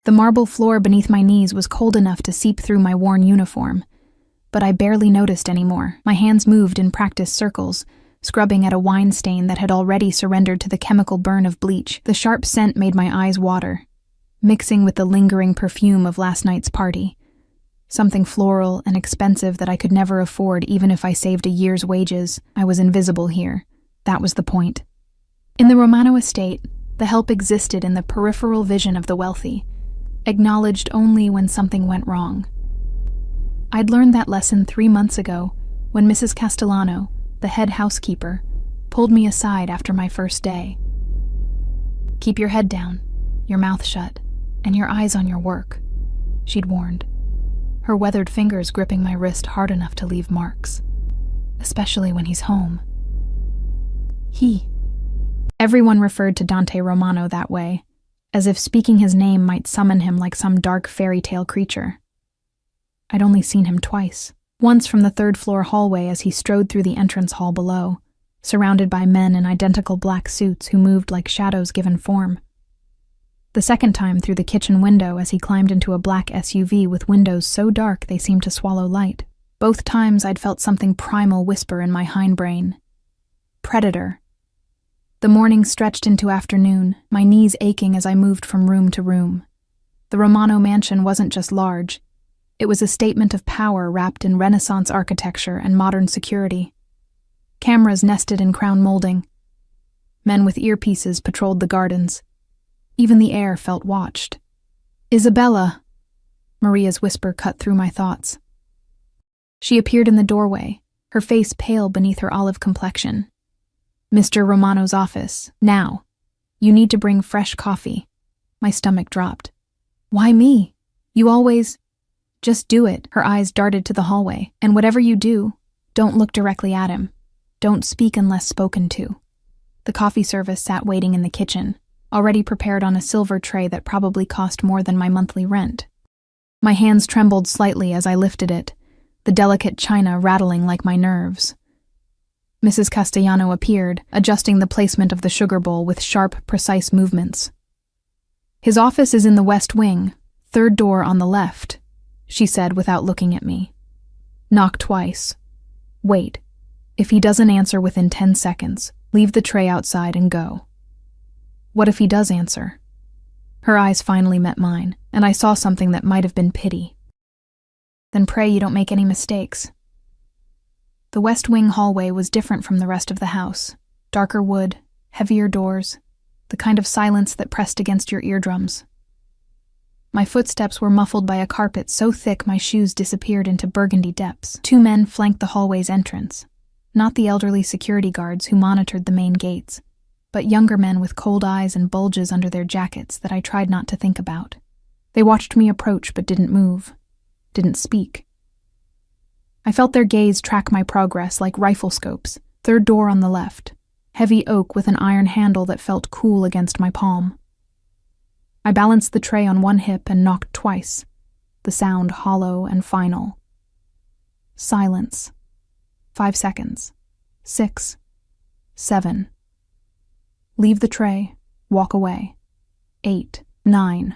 The marble floor beneath my knees was cold enough to seep through my worn uniform, but I barely noticed anymore. My hands moved in practiced circles, scrubbing at a wine stain that had already surrendered to the chemical burn of bleach. The sharp scent made my eyes water, mixing with the lingering perfume of last night's party. Something floral and expensive that I could never afford even if I saved a year's wages. I was invisible here. That was the point. In the Romano estate, the help existed in the peripheral vision of the wealthy, acknowledged only when something went wrong. I'd learned that lesson 3 months ago when Mrs. Castellano, the head housekeeper, pulled me aside after my first day. "Keep your head down, your mouth shut, and your eyes on your work," she'd warned, her weathered fingers gripping my wrist hard enough to leave marks. "Especially when he's home." Everyone referred to Dante Romano that way, as if speaking his name might summon him like some dark fairy tale creature. I'd only seen him twice. Once from the third-floor hallway as he strode through the entrance hall below, surrounded by men in identical black suits who moved like shadows given form. The second time through the kitchen window as he climbed into a black SUV with windows so dark they seemed to swallow light. Both times I'd felt something primal whisper in my hindbrain. Predator. The morning stretched into afternoon, my knees aching as I moved from room to room. The Romano mansion wasn't just large. It was a statement of power wrapped in Renaissance architecture and modern security. Cameras nested in crown molding. Men with earpieces patrolled the gardens. Even the air felt watched. "Isabella!" Maria's whisper cut through my thoughts. She appeared in the doorway, her face pale beneath her olive complexion. "Mr. Romano's office, now. You need to bring fresh coffee." My stomach dropped. "Why me? You always—" "Just do it." Her eyes darted to the hallway. "And whatever you do, don't look directly at him. Don't speak unless spoken to." The coffee service sat waiting in the kitchen, already prepared on a silver tray that probably cost more than my monthly rent. My hands trembled slightly as I lifted it, the delicate china rattling like my nerves. Mrs. Castellano appeared, adjusting the placement of the sugar bowl with sharp, precise movements. "His office is in the west wing, third door on the left," she said without looking at me. "Knock twice. Wait. If he doesn't answer within 10 seconds, leave the tray outside and go." "What if he does answer?" Her eyes finally met mine, and I saw something that might have been pity. "Then pray you don't make any mistakes." The west wing hallway was different from the rest of the house. Darker wood, heavier doors, the kind of silence that pressed against your eardrums. My footsteps were muffled by a carpet so thick my shoes disappeared into burgundy depths. 2 men flanked the hallway's entrance, not the elderly security guards who monitored the main gates, but younger men with cold eyes and bulges under their jackets that I tried not to think about. They watched me approach but didn't move, didn't speak. I felt their gaze track my progress like rifle scopes. Third door on the left, heavy oak with an iron handle that felt cool against my palm. I balanced the tray on one hip and knocked twice, the sound hollow and final. Silence. 5 seconds. 6. 7. Leave the tray. Walk away. 8. 9.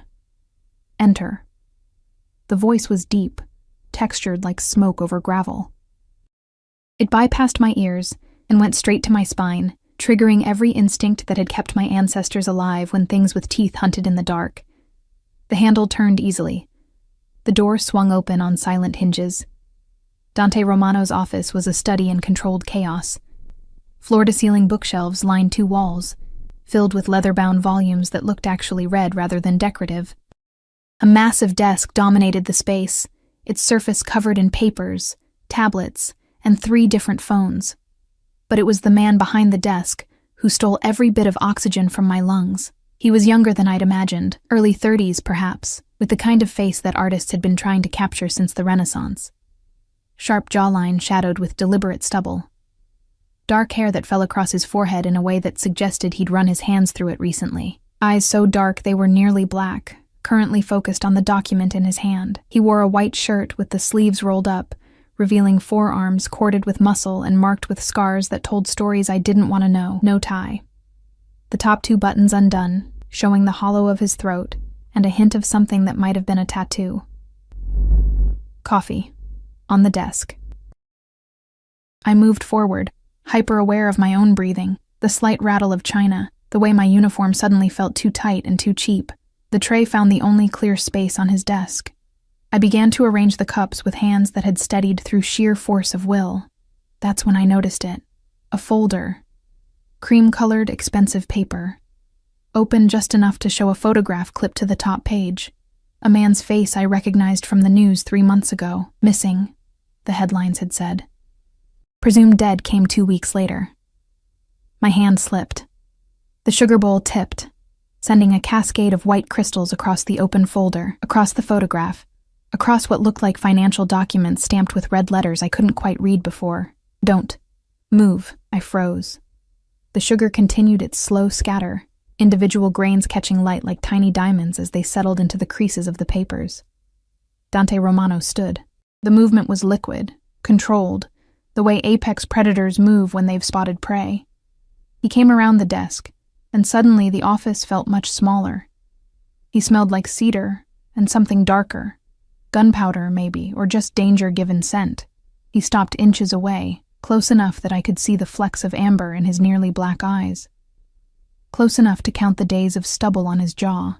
Enter. The voice was deep, textured like smoke over gravel. It bypassed my ears and went straight to my spine, triggering every instinct that had kept my ancestors alive when things with teeth hunted in the dark. The handle turned easily. The door swung open on silent hinges. Dante Romano's office was a study in controlled chaos. Floor-to-ceiling bookshelves lined 2 walls, filled with leather-bound volumes that looked actually read rather than decorative. A massive desk dominated the space, its surface covered in papers, tablets, and 3 different phones. But it was the man behind the desk who stole every bit of oxygen from my lungs. He was younger than I'd imagined, early 30s perhaps, with the kind of face that artists had been trying to capture since the Renaissance. Sharp jawline shadowed with deliberate stubble. Dark hair that fell across his forehead in a way that suggested he'd run his hands through it recently. Eyes so dark they were nearly black, currently focused on the document in his hand. He wore a white shirt with the sleeves rolled up, revealing forearms corded with muscle and marked with scars that told stories I didn't want to know. No tie. The top 2 buttons undone, showing the hollow of his throat, and a hint of something that might have been a tattoo. Coffee. On the desk. I moved forward, hyper-aware of my own breathing, the slight rattle of china, the way my uniform suddenly felt too tight and too cheap. The tray found the only clear space on his desk. I began to arrange the cups with hands that had steadied through sheer force of will. That's when I noticed it. A folder. Cream-colored, expensive paper. Open just enough to show a photograph clipped to the top page. A man's face I recognized from the news 3 months ago. Missing, the headlines had said. Presumed dead came 2 weeks later. My hand slipped. The sugar bowl tipped, sending a cascade of white crystals across the open folder, across the photograph, across what looked like financial documents stamped with red letters I couldn't quite read before. Don't move, I froze. The sugar continued its slow scatter, individual grains catching light like tiny diamonds as they settled into the creases of the papers. Dante Romano stood. The movement was liquid, controlled, the way apex predators move when they've spotted prey. He came around the desk, and suddenly the office felt much smaller. He smelled like cedar and something darker. Gunpowder, maybe, or just danger-given scent. He stopped inches away, close enough that I could see the flecks of amber in his nearly black eyes. Close enough to count the days of stubble on his jaw.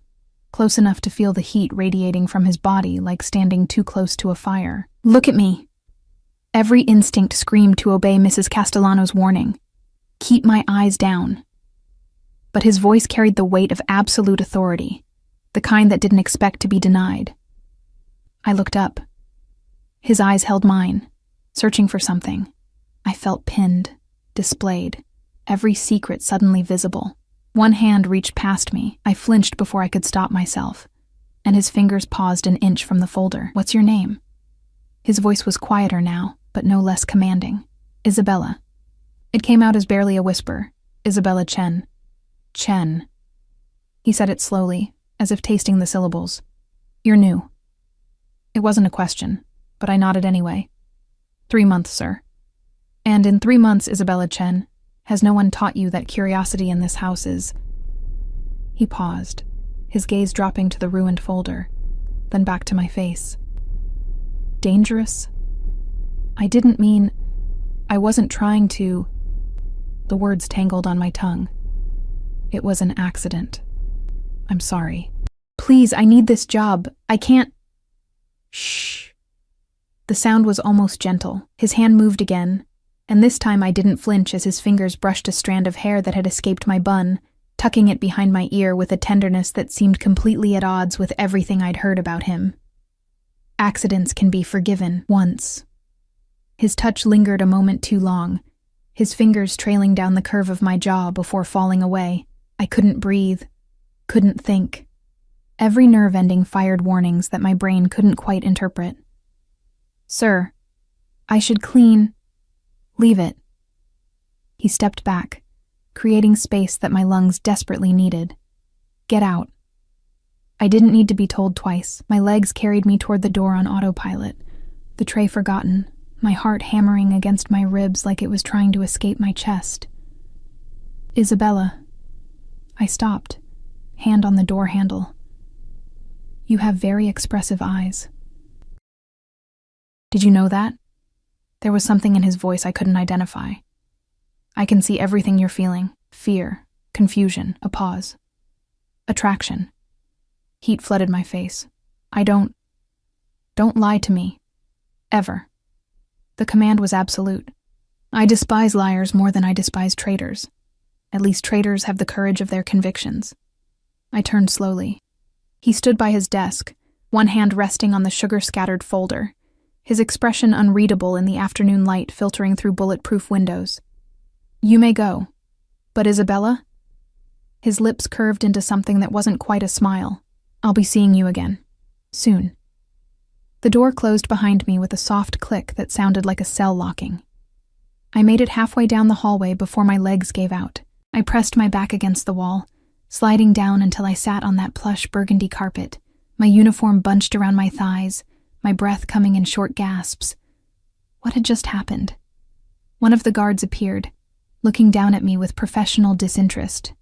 Close enough to feel the heat radiating from his body like standing too close to a fire. Look at me! Every instinct screamed to obey Mrs. Castellano's warning. Keep my eyes down. But his voice carried the weight of absolute authority, the kind that didn't expect to be denied. I looked up. His eyes held mine, searching for something. I felt pinned, displayed, every secret suddenly visible. One hand reached past me. I flinched before I could stop myself, and his fingers paused an inch from the folder. What's your name? His voice was quieter now, but no less commanding. Isabella. It came out as barely a whisper. Isabella Chen. Chen. He said it slowly, as if tasting the syllables. You're new. It wasn't a question, but I nodded anyway. 3 months, sir. And in 3 months, Isabella Chen, has no one taught you that curiosity in this house is... He paused, his gaze dropping to the ruined folder, then back to my face. Dangerous? I didn't mean... I wasn't trying to... The words tangled on my tongue. It was an accident. I'm sorry. Please, I need this job. I can't... Shh. The sound was almost gentle. His hand moved again, and this time I didn't flinch as his fingers brushed a strand of hair that had escaped my bun, tucking it behind my ear with a tenderness that seemed completely at odds with everything I'd heard about him. Accidents can be forgiven once. His touch lingered a moment too long, his fingers trailing down the curve of my jaw before falling away. I couldn't breathe, couldn't think. Every nerve ending fired warnings that my brain couldn't quite interpret. Sir, I should clean. Leave it. He stepped back, creating space that my lungs desperately needed. Get out. I didn't need to be told twice. My legs carried me toward the door on autopilot, the tray forgotten, my heart hammering against my ribs like it was trying to escape my chest. Isabella. I stopped, hand on the door handle. You have very expressive eyes. Did you know that? There was something in his voice I couldn't identify. I can see everything you're feeling. Fear, confusion, a pause. Attraction. Heat flooded my face. Don't lie to me. Ever. The command was absolute. I despise liars more than I despise traitors. At least traitors have the courage of their convictions. I turned slowly. He stood by his desk, one hand resting on the sugar-scattered folder, his expression unreadable in the afternoon light filtering through bulletproof windows. You may go. But Isabella? His lips curved into something that wasn't quite a smile. I'll be seeing you again. Soon. The door closed behind me with a soft click that sounded like a cell locking. I made it halfway down the hallway before my legs gave out. I pressed my back against the wall, sliding down until I sat on that plush burgundy carpet, my uniform bunched around my thighs, my breath coming in short gasps. What had just happened? One of the guards appeared, looking down at me with professional disinterest.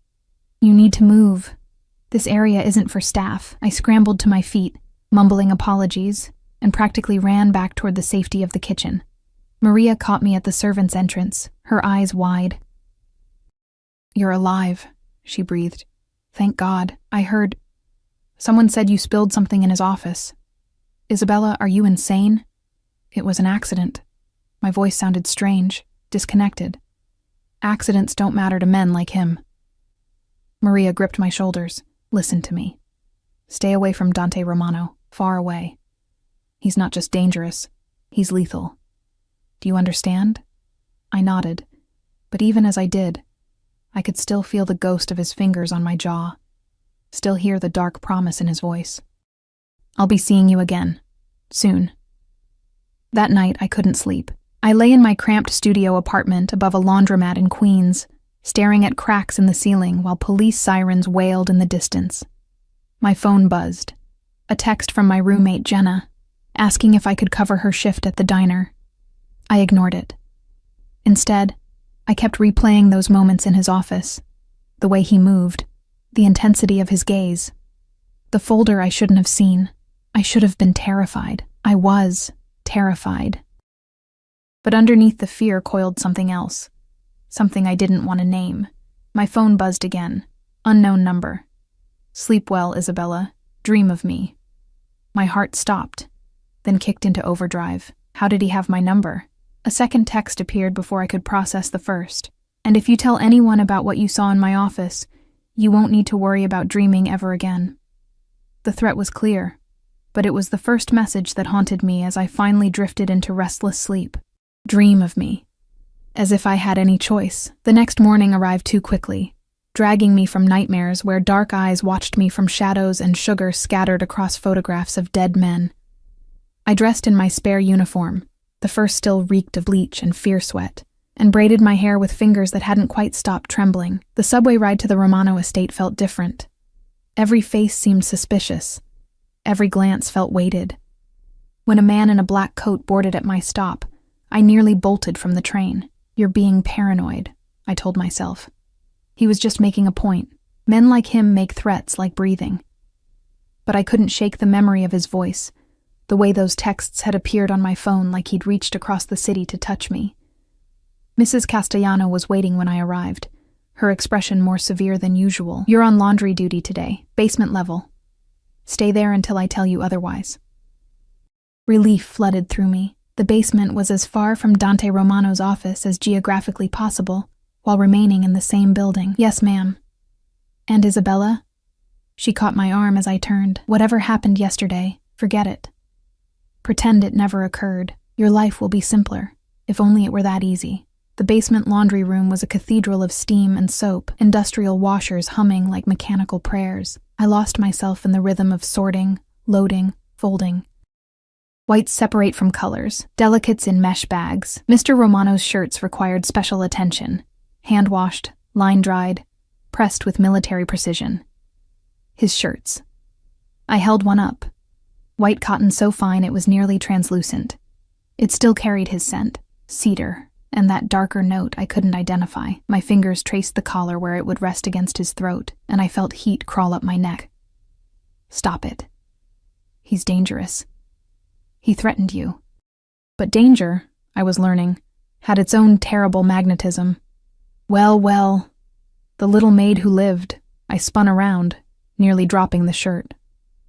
You need to move. This area isn't for staff. I scrambled to my feet, mumbling apologies, and practically ran back toward the safety of the kitchen. Maria caught me at the servants' entrance, her eyes wide. "You're alive," she breathed. "Thank God. I heard... Someone said you spilled something in his office. Isabella, are you insane?" "It was an accident." My voice sounded strange, disconnected. "Accidents don't matter to men like him." Maria gripped my shoulders. "Listen to me. Stay away from Dante Romano, far away. He's not just dangerous, he's lethal. Do you understand?" I nodded, but even as I did, I could still feel the ghost of his fingers on my jaw, still hear the dark promise in his voice. "I'll be seeing you again, soon." That night, I couldn't sleep. I lay in my cramped studio apartment above a laundromat in Queens, staring at cracks in the ceiling while police sirens wailed in the distance. My phone buzzed. A text from my roommate, Jenna, asking if I could cover her shift at the diner. I ignored it. Instead, I kept replaying those moments in his office, the way he moved, the intensity of his gaze. The folder I shouldn't have seen. I should have been terrified. I was terrified. But underneath the fear coiled something else, something I didn't want to name. My phone buzzed again. Unknown number. "Sleep well, Isabella. Dream of me." My heart stopped, then kicked into overdrive. How did he have my number? A second text appeared before I could process the first. "And if you tell anyone about what you saw in my office, you won't need to worry about dreaming ever again." The threat was clear, but it was the first message that haunted me as I finally drifted into restless sleep. Dream of me. As if I had any choice. The next morning arrived too quickly, dragging me from nightmares where dark eyes watched me from shadows and sugar scattered across photographs of dead men. I dressed in my spare uniform, the first still reeked of bleach and fear sweat, and braided my hair with fingers that hadn't quite stopped trembling. The subway ride to the Romano estate felt different. Every face seemed suspicious. Every glance felt weighted. When a man in a black coat boarded at my stop, I nearly bolted from the train. "You're being paranoid," I told myself. He was just making a point. Men like him make threats like breathing. But I couldn't shake the memory of his voice, the way those texts had appeared on my phone like he'd reached across the city to touch me. Mrs. Castellano was waiting when I arrived, her expression more severe than usual. "You're on laundry duty today, basement level. Stay there until I tell you otherwise." Relief flooded through me. The basement was as far from Dante Romano's office as geographically possible, while remaining in the same building. "Yes, ma'am." "And Isabella?" She caught my arm as I turned. "Whatever happened yesterday, forget it. Pretend it never occurred. Your life will be simpler, if only it were that easy." The basement laundry room was a cathedral of steam and soap, industrial washers humming like mechanical prayers. I lost myself in the rhythm of sorting, loading, folding. Whites separate from colors, delicates in mesh bags. Mr. Romano's shirts required special attention. Hand-washed, line-dried, pressed with military precision. His shirts. I held one up. White cotton so fine it was nearly translucent. It still carried his scent, cedar, and that darker note I couldn't identify. My fingers traced the collar where it would rest against his throat, and I felt heat crawl up my neck. "Stop it. He's dangerous. He threatened you." But danger, I was learning, had its own terrible magnetism. Well, the little maid who lived. I spun around, nearly dropping the shirt.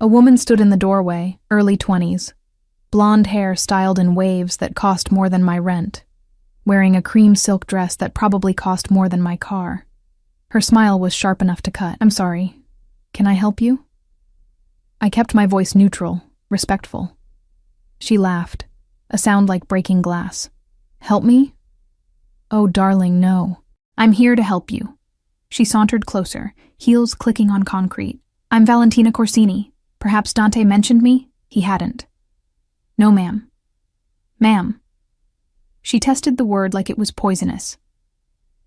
A woman stood in the doorway, early 20s, blonde hair styled in waves that cost more than my rent, wearing a cream silk dress that probably cost more than my car. Her smile was sharp enough to cut. "I'm sorry. Can I help you?" I kept my voice neutral, respectful. She laughed, a sound like breaking glass. "Help me?" "Oh, darling, no. I'm here to help you." She sauntered closer, heels clicking on concrete. "I'm Valentina Corsini. Perhaps Dante mentioned me?" He hadn't. "No, ma'am." "Ma'am." She tested the word like it was poisonous.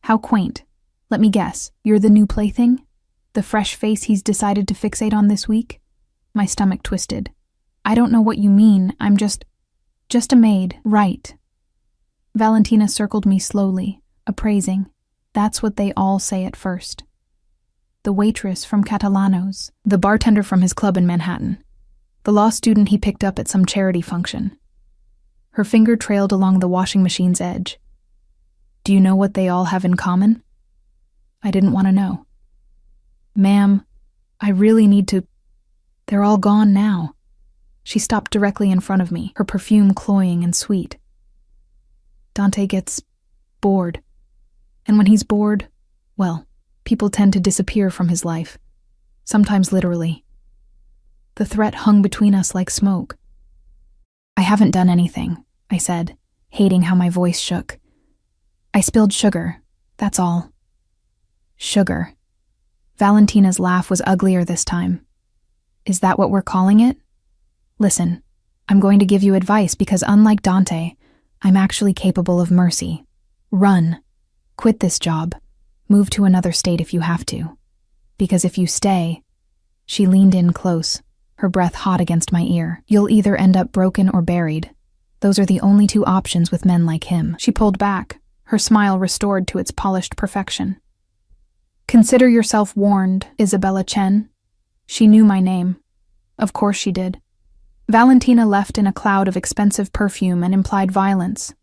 "How quaint. Let me guess, you're the new plaything? The fresh face he's decided to fixate on this week?" My stomach twisted. "I don't know what you mean. I'm just a maid, right?" Valentina circled me slowly, appraising. "That's what they all say at first." the waitress from Catalanos, the bartender from his club in Manhattan, the law student he picked up at some charity function. Her finger trailed along the washing machine's edge. Do you know what they all have in common? I didn't want to know. Ma'am, I really need to... They're all gone now. She stopped directly in front of me, her perfume cloying and sweet. Dante gets bored. And when he's bored, well, people tend to disappear from his life, sometimes literally. The threat hung between us like smoke. I haven't done anything, I said, hating how my voice shook. I spilled sugar, that's all. Sugar. Valentina's laugh was uglier this time. Is that what we're calling it? Listen, I'm going to give you advice because unlike Dante, I'm actually capable of mercy. Run. Quit this job. Move to another state if you have to. Because if you stay... She leaned in close, her breath hot against my ear. You'll either end up broken or buried. Those are the only two options with men like him. She pulled back, her smile restored to its polished perfection. Consider yourself warned, Isabella Chen. She knew my name. Of course she did. Valentina left in a cloud of expensive perfume and implied violence.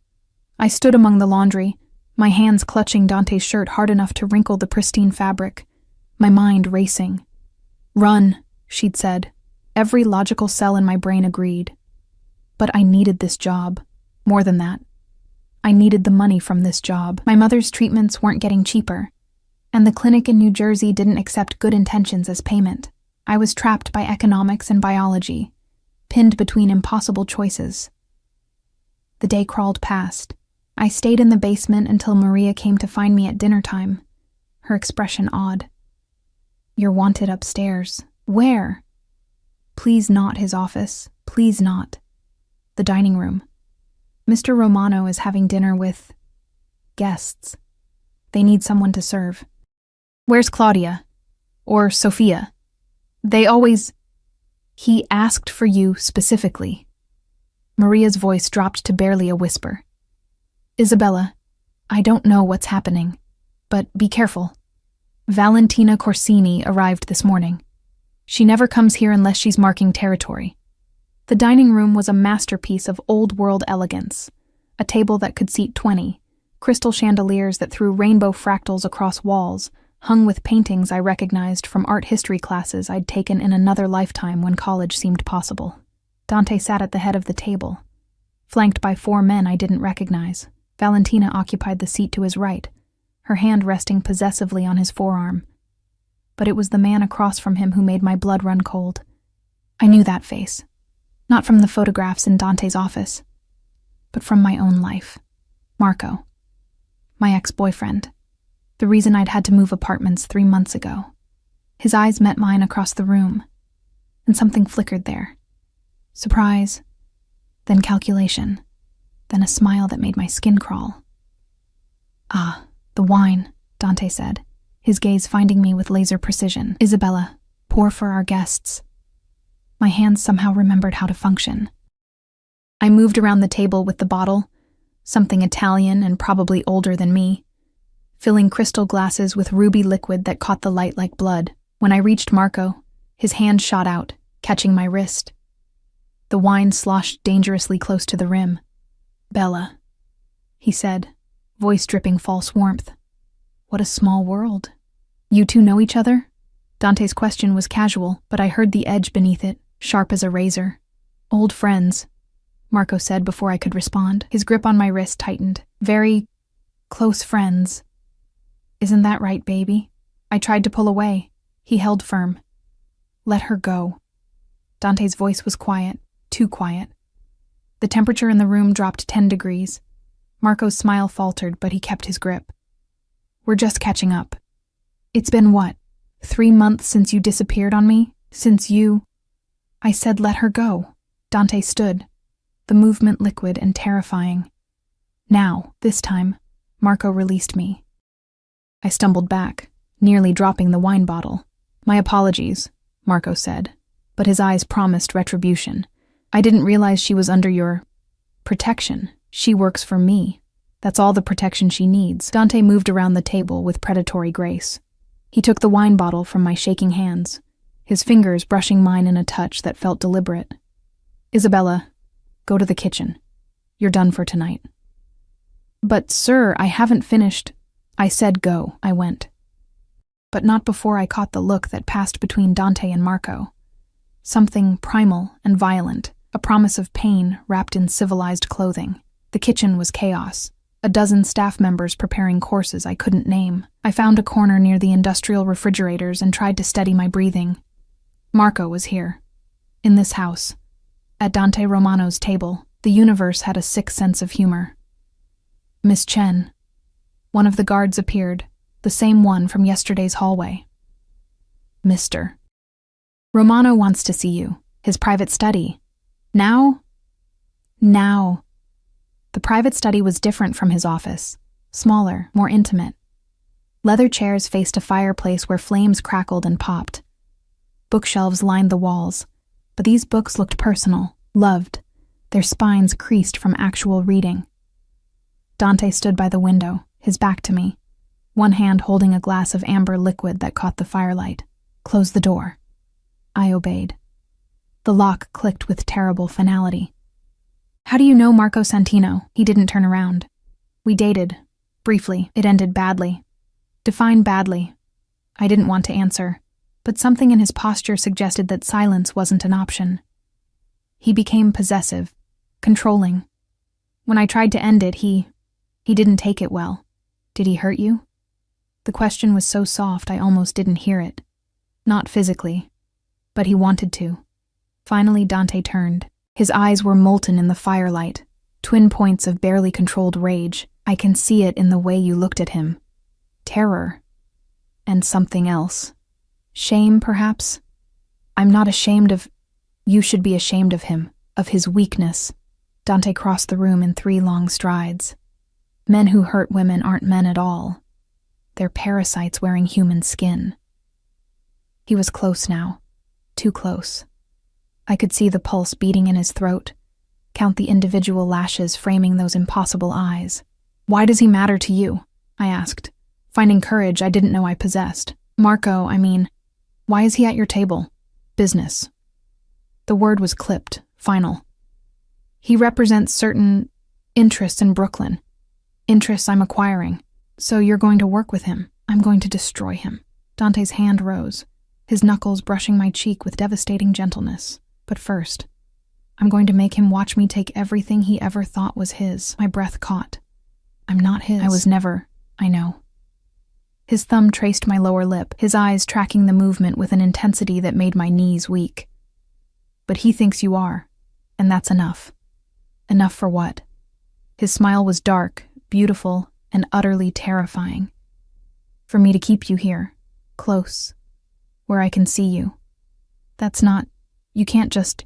I stood among the laundry, my hands clutching Dante's shirt hard enough to wrinkle the pristine fabric, my mind racing. Run, she'd said. Every logical cell in my brain agreed. But I needed this job. More than that. I needed the money from this job. My mother's treatments weren't getting cheaper, and the clinic in New Jersey didn't accept good intentions as payment. I was trapped by economics and biology, pinned between impossible choices. The day crawled past. I stayed in the basement until Maria came to find me at dinner time, her expression odd. You're wanted upstairs. Where? Please not his office. Please not. The dining room. Mr. Romano is having dinner with guests. They need someone to serve. Where's Claudia? Or Sophia? They always... He asked for you specifically. Maria's voice dropped to barely a whisper. Isabella, I don't know what's happening, but be careful. Valentina Corsini arrived this morning. She never comes here unless she's marking territory. The dining room was a masterpiece of old-world elegance, a table that could seat 20, crystal chandeliers that threw rainbow fractals across walls, hung with paintings I recognized from art history classes I'd taken in another lifetime when college seemed possible. Dante sat at the head of the table, flanked by 4 men I didn't recognize. Valentina occupied the seat to his right, her hand resting possessively on his forearm. But it was the man across from him who made my blood run cold. I knew that face, not from the photographs in Dante's office, but from my own life. Marco, my ex-boyfriend. The reason I'd had to move apartments 3 months ago. His eyes met mine across the room, and something flickered there. Surprise, then calculation, then a smile that made my skin crawl. Ah, the wine, Dante said, his gaze finding me with laser precision. Isabella, pour for our guests. My hands somehow remembered how to function. I moved around the table with the bottle, something Italian and probably older than me, filling crystal glasses with ruby liquid that caught the light like blood. When I reached Marco, his hand shot out, catching my wrist. The wine sloshed dangerously close to the rim. Bella, he said, voice dripping false warmth. What a small world. You two know each other? Dante's question was casual, but I heard the edge beneath it, sharp as a razor. Old friends, Marco said before I could respond. His grip on my wrist tightened. Very close friends. Isn't that right, baby? I tried to pull away. He held firm. Let her go. Dante's voice was quiet, too quiet. The temperature in the room dropped 10 degrees. Marco's smile faltered, but he kept his grip. We're just catching up. It's been what? 3 months since you disappeared on me? Since you... I said let her go. Dante stood, the movement liquid and terrifying. Now, this time, Marco released me. I stumbled back, nearly dropping the wine bottle. My apologies, Marco said, but his eyes promised retribution. I didn't realize she was under your protection. She works for me. That's all the protection she needs. Dante moved around the table with predatory grace. He took the wine bottle from my shaking hands, his fingers brushing mine in a touch that felt deliberate. "Isabella, go to the kitchen. You're done for tonight." "But, sir, I haven't finished." "I said go." I went. But not before I caught the look that passed between Dante and Marco. Something primal and violent, a promise of pain wrapped in civilized clothing. The kitchen was chaos. A dozen staff members preparing courses I couldn't name. I found a corner near the industrial refrigerators and tried to steady my breathing. Marco was here. In this house. At Dante Romano's table, the universe had a sick sense of humor. "Miss Chen." One of the guards appeared, the same one from yesterday's hallway. "Mr. Romano wants to see you. His private study." "Now?" "Now." The private study was different from his office. Smaller, more intimate. Leather chairs faced a fireplace where flames crackled and popped. Bookshelves lined the walls, but these books looked personal, loved, their spines creased from actual reading. Dante stood by the window, his back to me, one hand holding a glass of amber liquid that caught the firelight. "Close the door." I obeyed. The lock clicked with terrible finality. "How do you know Marco Santino?" He didn't turn around. "We dated. Briefly. It ended badly." "Define badly." I didn't want to answer, but something in his posture suggested that silence wasn't an option. He became possessive, controlling. When I tried to end it, he didn't take it well. "Did he hurt you?" The question was so soft I almost didn't hear it. Not physically, but he wanted to. Finally, Dante turned. His eyes were molten in the firelight, twin points of barely controlled rage. I can see it in the way you looked at him. Terror. And something else. Shame, perhaps? "I'm not ashamed of—" "You should be ashamed of him, of his weakness." Dante crossed the room in 3 long strides. Men who hurt women aren't men at all. They're parasites wearing human skin. He was close now. Too close. I could see the pulse beating in his throat, count the individual lashes framing those impossible eyes. "Why does he matter to you?" I asked, finding courage I didn't know I possessed. "Marco, I mean, why is he at your table?" "Business." The word was clipped, final. "He represents certain interests in Brooklyn. Interests I'm acquiring. So you're going to work with him." "I'm going to destroy him." Dante's hand rose, his knuckles brushing my cheek with devastating gentleness. "But first, I'm going to make him watch me take everything he ever thought was his." My breath caught. "I'm not his. I was never, I know." His thumb traced my lower lip, his eyes tracking the movement with an intensity that made my knees weak. "But he thinks you are, and that's enough." "Enough for what?" His smile was dark, beautiful, and utterly terrifying. "For me to keep you here, close, where I can see you. That's not— you can't just—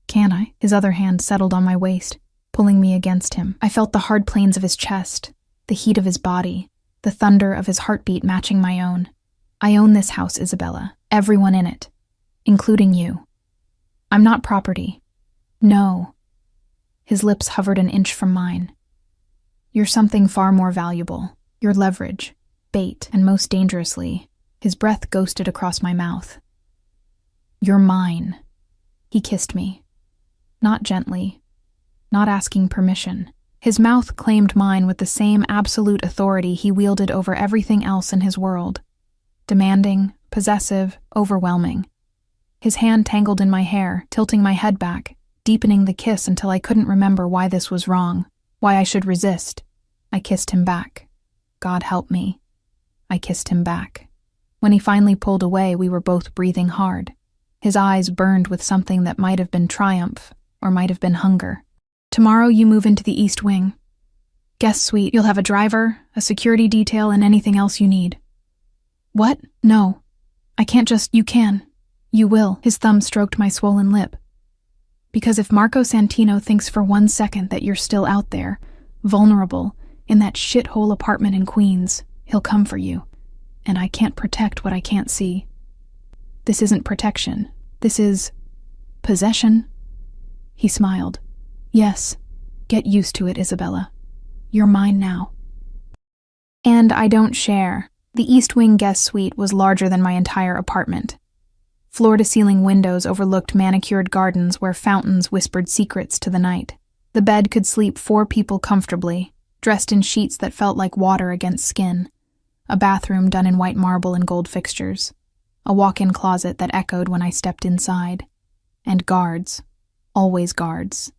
Can I?" His other hand settled on my waist, pulling me against him. I felt the hard planes of his chest, the heat of his body, the thunder of his heartbeat matching my own. "I own this house, Isabella, everyone in it, including you. I'm not property. No." His lips hovered an inch from mine. "You're something far more valuable. You're leverage, bait, and most dangerously," his breath ghosted across my mouth, "you're mine." He kissed me. Not gently, not asking permission. His mouth claimed mine with the same absolute authority he wielded over everything else in his world. Demanding, possessive, overwhelming. His hand tangled in my hair, tilting my head back, deepening the kiss until I couldn't remember why this was wrong, why I should resist. I kissed him back. God help me. I kissed him back. When he finally pulled away, we were both breathing hard. His eyes burned with something that might have been triumph, or might have been hunger. "Tomorrow you move into the East Wing. Guest suite. You'll have a driver, a security detail, and anything else you need." "What? No. I can't just— You can. You will." His thumb stroked my swollen lip. "Because if Marco Santino thinks for 1 second that you're still out there, vulnerable, in that shithole apartment in Queens, he'll come for you. And I can't protect what I can't see. This isn't protection. This is— possession." He smiled. "Yes. Get used to it, Isabella. You're mine now." "And I don't share." The East Wing guest suite was larger than my entire apartment. Floor-to-ceiling windows overlooked manicured gardens where fountains whispered secrets to the night. The bed could sleep 4 people comfortably, dressed in sheets that felt like water against skin. A bathroom done in white marble and gold fixtures. A walk-in closet that echoed when I stepped inside. And guards. Always guards.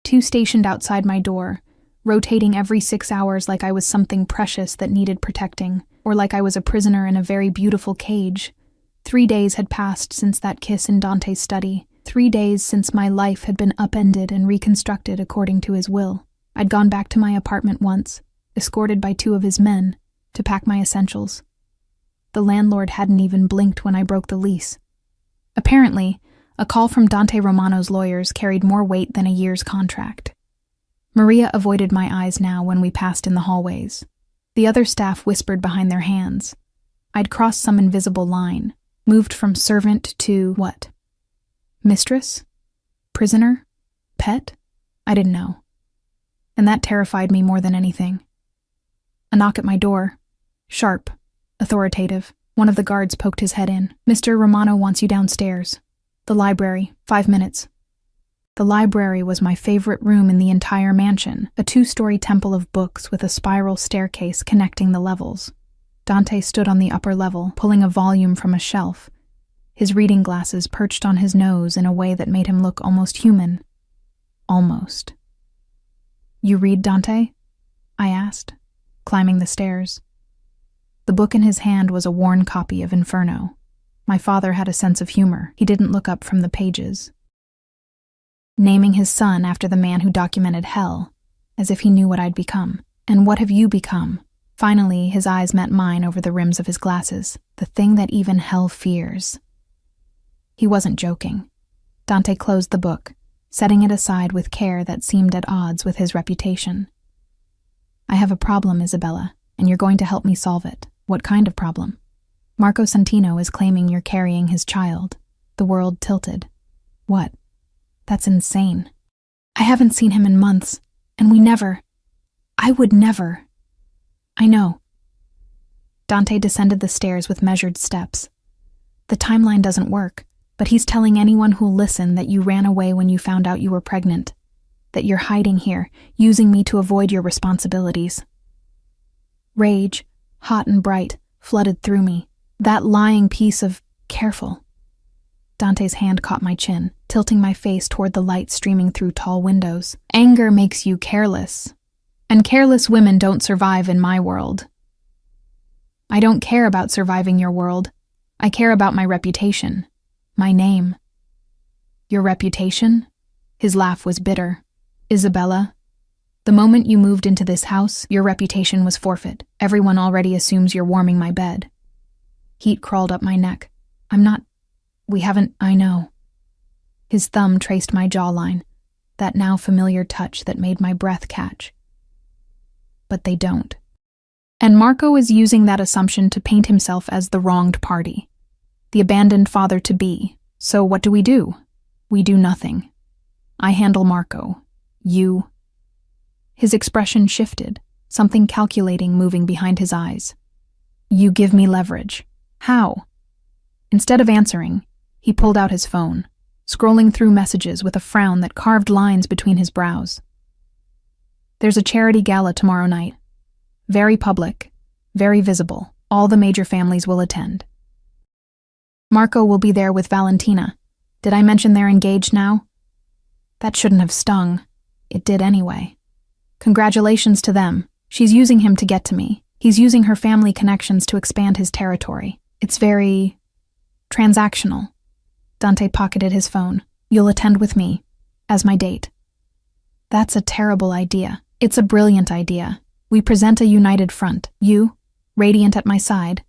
2 stationed outside my door, rotating every 6 hours like I was something precious that needed protecting, or like I was a prisoner in a very beautiful cage. 3 days had passed since that kiss in Dante's study. 3 days since my life had been upended and reconstructed according to his will. I'd gone back to my apartment once, escorted by 2 of his men, to pack my essentials. The landlord hadn't even blinked when I broke the lease. Apparently, a call from Dante Romano's lawyers carried more weight than a year's contract. Maria avoided my eyes now when we passed in the hallways. The other staff whispered behind their hands. I'd crossed some invisible line, moved from servant to what? Mistress? Prisoner? Pet? I didn't know. And that terrified me more than anything. A knock at my door. Sharp. Authoritative. One of the guards poked his head in. Mr. Romano wants you downstairs. The library. 5 minutes. The library was my favorite room in the entire mansion, a 2-story temple of books with a spiral staircase connecting the levels. Dante stood on the upper level, pulling a volume from a shelf, his reading glasses perched on his nose in a way that made him look almost human. Almost. You read, Dante? I asked, climbing the stairs. The book in his hand was a worn copy of Inferno. My father had a sense of humor. He didn't look up from the pages. Naming his son after the man who documented hell, as if he knew what I'd become. And what have you become? Finally, his eyes met mine over the rims of his glasses, the thing that even hell fears. He wasn't joking. Dante closed the book, setting it aside with care that seemed at odds with his reputation. I have a problem, Isabella, and you're going to help me solve it. What kind of problem? Marco Santino is claiming you're carrying his child. The world tilted. What? That's insane. I haven't seen him in months, and I would never. I know. Dante descended the stairs with measured steps. The timeline doesn't work, but he's telling anyone who'll listen that you ran away when you found out you were pregnant, that you're hiding here, using me to avoid your responsibilities. Rage, hot and bright, flooded through me. That lying piece of careful. Dante's hand caught my chin, tilting my face toward the light streaming through tall windows. Anger makes you careless, and careless women don't survive in my world. I don't care about surviving your world. I care about my reputation, my name. Your reputation? His laugh was bitter. Isabella, the moment you moved into this house, your reputation was forfeit. Everyone already assumes you're warming my bed. Heat crawled up my neck. I know. His thumb traced my jawline, that now familiar touch that made my breath catch. But they don't. And Marco is using that assumption to paint himself as the wronged party, the abandoned father-to-be. So what do? We do nothing. I handle Marco. You. His expression shifted, something calculating moving behind his eyes. You give me leverage. How? Instead of answering, he pulled out his phone, scrolling through messages with a frown that carved lines between his brows. There's a charity gala tomorrow night. Very public, very visible. All the major families will attend. Marco will be there with Valentina. Did I mention they're engaged now? That shouldn't have stung. It did anyway. Congratulations to them. She's using him to get to me. He's using her family connections to expand his territory. It's very transactional. Dante pocketed his phone. You'll attend with me, as my date. That's a terrible idea. It's a brilliant idea. We present a united front. You, radiant at my side,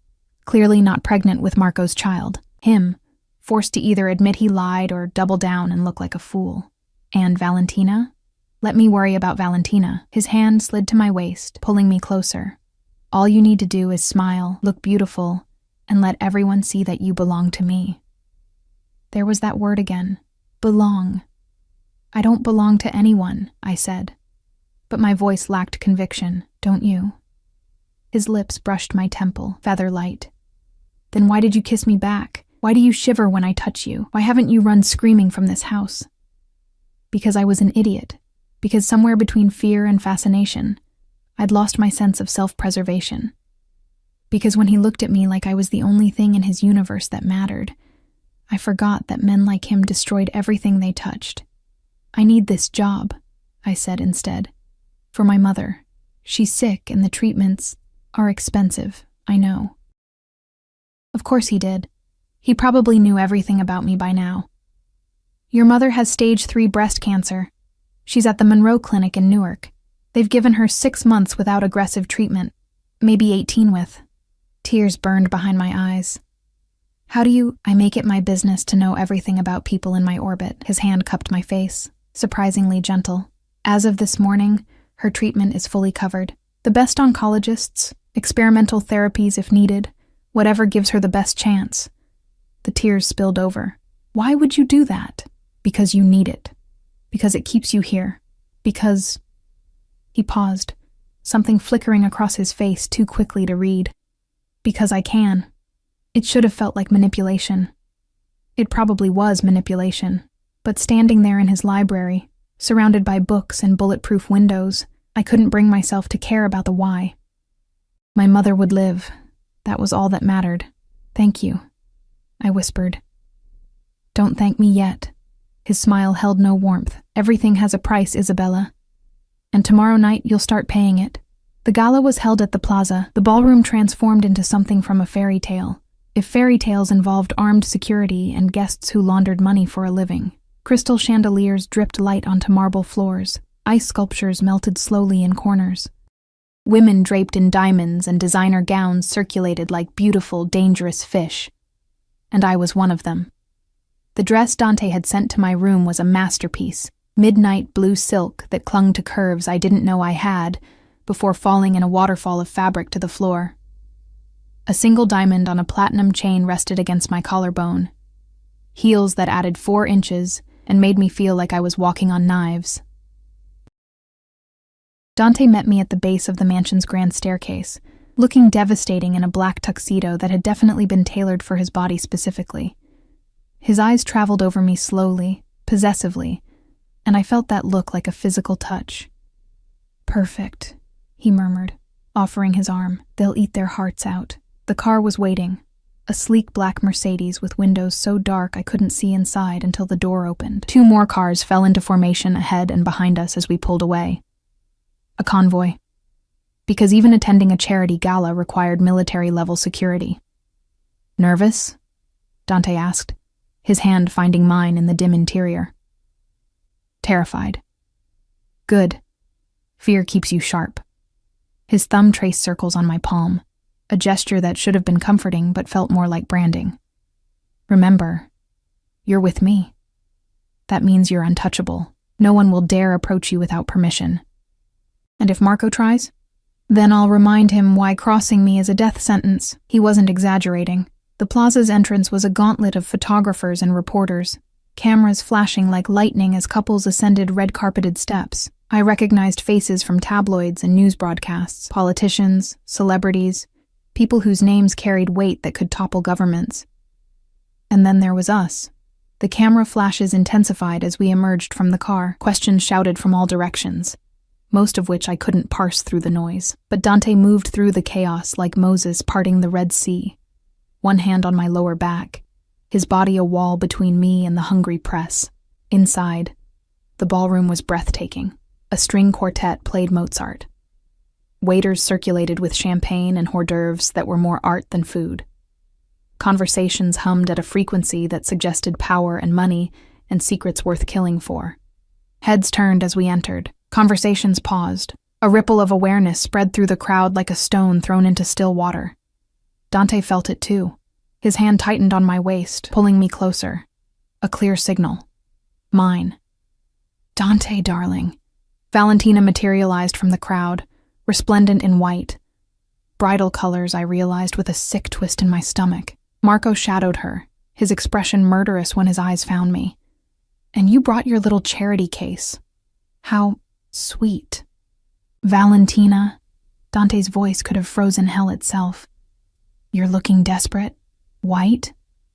clearly not pregnant with Marco's child. Him, forced to either admit he lied or double down and look like a fool. And Valentina? Let me worry about Valentina. His hand slid to my waist, pulling me closer. All you need to do is smile, look beautiful, and let everyone see that you belong to me. There was that word again. Belong. I don't belong to anyone, I said. But my voice lacked conviction, don't you? His lips brushed my temple, feather light. Then why did you kiss me back? Why do you shiver when I touch you? Why haven't you run screaming from this house? Because I was an idiot. Because somewhere between fear and fascination, I'd lost my sense of self-preservation. Because when he looked at me like I was the only thing in his universe that mattered, I forgot that men like him destroyed everything they touched. I need this job, I said instead. For my mother. She's sick and the treatments are expensive, I know. Of course he did. He probably knew everything about me by now. Your mother has stage 3 breast cancer. She's at the Monroe Clinic in Newark. They've given her 6 months without aggressive treatment, maybe 18 with. Tears burned behind my eyes. I make it my business to know everything about people in my orbit. His hand cupped my face, surprisingly gentle. As of this morning, her treatment is fully covered. The best oncologists, experimental therapies if needed, whatever gives her the best chance. The tears spilled over. Why would you do that? Because you need it. Because it keeps you here. Because... He paused, something flickering across his face too quickly to read. Because I can. It should have felt like manipulation. It probably was manipulation, but standing there in his library, surrounded by books and bulletproof windows, I couldn't bring myself to care about the why. My mother would live. That was all that mattered. Thank you, I whispered. Don't thank me yet. His smile held no warmth. Everything has a price, Isabella. And tomorrow night you'll start paying it. The gala was held at the plaza. The ballroom transformed into something from a fairy tale. If fairy tales involved armed security and guests who laundered money for a living. Crystal chandeliers dripped light onto marble floors. Ice sculptures melted slowly in corners. Women draped in diamonds and designer gowns circulated like beautiful, dangerous fish. And I was one of them. The dress Dante had sent to my room was a masterpiece, midnight blue silk that clung to curves I didn't know I had, before falling in a waterfall of fabric to the floor. A single diamond on a platinum chain rested against my collarbone. Heels that added 4 inches and made me feel like I was walking on knives. Dante met me at the base of the mansion's grand staircase, looking devastating in a black tuxedo that had definitely been tailored for his body specifically. His eyes traveled over me slowly, possessively, and I felt that look like a physical touch. Perfect, he murmured, offering his arm. They'll eat their hearts out. The car was waiting, a sleek black Mercedes with windows so dark I couldn't see inside until the door opened. 2 more cars fell into formation ahead and behind us as we pulled away. A convoy. Because even attending a charity gala required military-level security. Nervous? Dante asked, his hand finding mine in the dim interior. Terrified. Good. Fear keeps you sharp. His thumb traced circles on my palm, a gesture that should have been comforting but felt more like branding. Remember, you're with me. That means you're untouchable. No one will dare approach you without permission. And if Marco tries? Then I'll remind him why crossing me is a death sentence. He wasn't exaggerating. The plaza's entrance was a gauntlet of photographers and reporters, cameras flashing like lightning as couples ascended red-carpeted steps. I recognized faces from tabloids and news broadcasts, politicians, celebrities, people whose names carried weight that could topple governments. And then there was us. The camera flashes intensified as we emerged from the car, questions shouted from all directions, most of which I couldn't parse through the noise. But Dante moved through the chaos like Moses parting the Red Sea, one hand on my lower back, his body a wall between me and the hungry press. Inside, the ballroom was breathtaking. A string quartet played Mozart. Waiters circulated with champagne and hors d'oeuvres that were more art than food. Conversations hummed at a frequency that suggested power and money and secrets worth killing for. Heads turned as we entered. Conversations paused. A ripple of awareness spread through the crowd like a stone thrown into still water. Dante felt it too. His hand tightened on my waist, pulling me closer. A clear signal. Mine. Dante, darling. Valentina materialized from the crowd, resplendent in white. Bridal colors, I realized with a sick twist in my stomach. Marco shadowed her, his expression murderous when his eyes found me. And you brought your little charity case. How sweet. Valentina, Dante's voice could have frozen hell itself. You're looking desperate? White?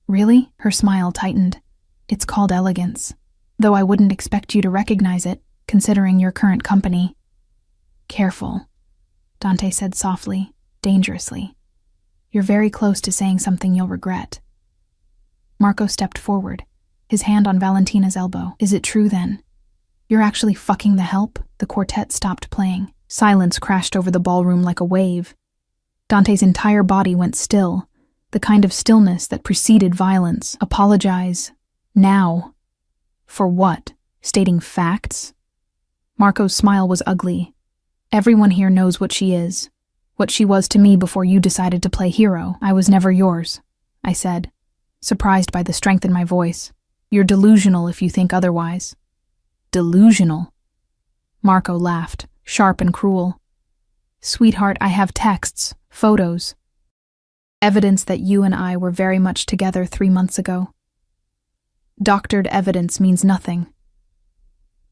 Really? Her smile tightened. It's called elegance, though I wouldn't expect you to recognize it, considering your current company. Careful, Dante said softly, dangerously. You're very close to saying something you'll regret. Marco stepped forward, his hand on Valentina's elbow. Is it true then? You're actually fucking the help? The quartet stopped playing. Silence crashed over the ballroom like a wave. Dante's entire body went still, the kind of stillness that preceded violence. Apologize. Now. For what? Stating facts? Marco's smile was ugly. Everyone here knows what she is. What she was to me before you decided to play hero. I was never yours, I said, surprised by the strength in my voice. You're delusional if you think otherwise. Delusional? Marco laughed, sharp and cruel. Sweetheart, I have texts, photos. Evidence that you and I were very much together 3 months ago. Doctored evidence means nothing.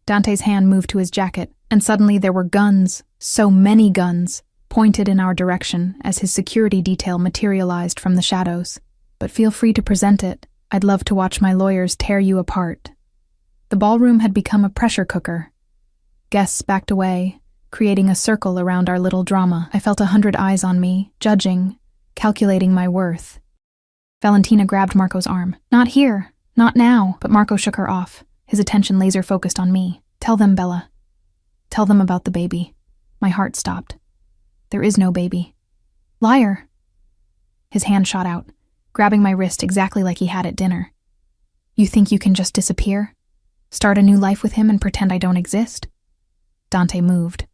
Dante's hand moved to his jacket, and suddenly there were guns, so many guns, pointed in our direction as his security detail materialized from the shadows. But feel free to present it. I'd love to watch my lawyers tear you apart. The ballroom had become a pressure cooker. Guests backed away, creating a circle around our little drama. I felt 100 eyes on me, judging, calculating my worth. Valentina grabbed Marco's arm. Not here, not now, but Marco shook her off, his attention laser-focused on me. Tell them, Bella. Tell them about the baby. My heart stopped. There is no baby. Liar. His hand shot out, grabbing my wrist exactly like he had at dinner. You think you can just disappear? Start a new life with him and pretend I don't exist? Dante moved.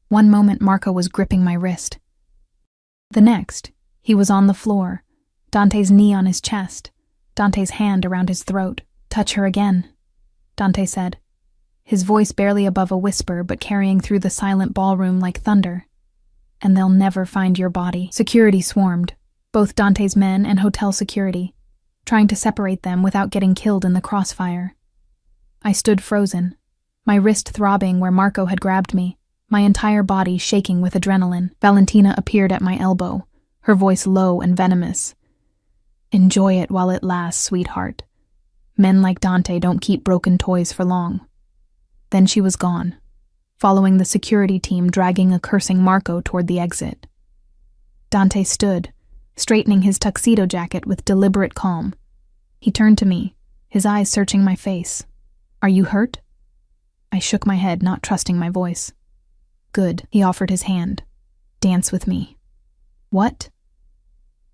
One moment Marco was gripping my wrist. The next, he was on the floor, Dante's knee on his chest, Dante's hand around his throat. Touch her again, Dante said, his voice barely above a whisper but carrying through the silent ballroom like thunder. And they'll never find your body. Security swarmed, both Dante's men and hotel security, trying to separate them without getting killed in the crossfire. I stood frozen, my wrist throbbing where Marco had grabbed me, my entire body shaking with adrenaline. Valentina appeared at my elbow, her voice low and venomous. Enjoy it while it lasts, sweetheart. Men like Dante don't keep broken toys for long. Then she was gone, following the security team dragging a cursing Marco toward the exit. Dante stood, straightening his tuxedo jacket with deliberate calm. He turned to me, his eyes searching my face. Are you hurt? I shook my head, not trusting my voice. Good, he offered his hand. Dance with me. What?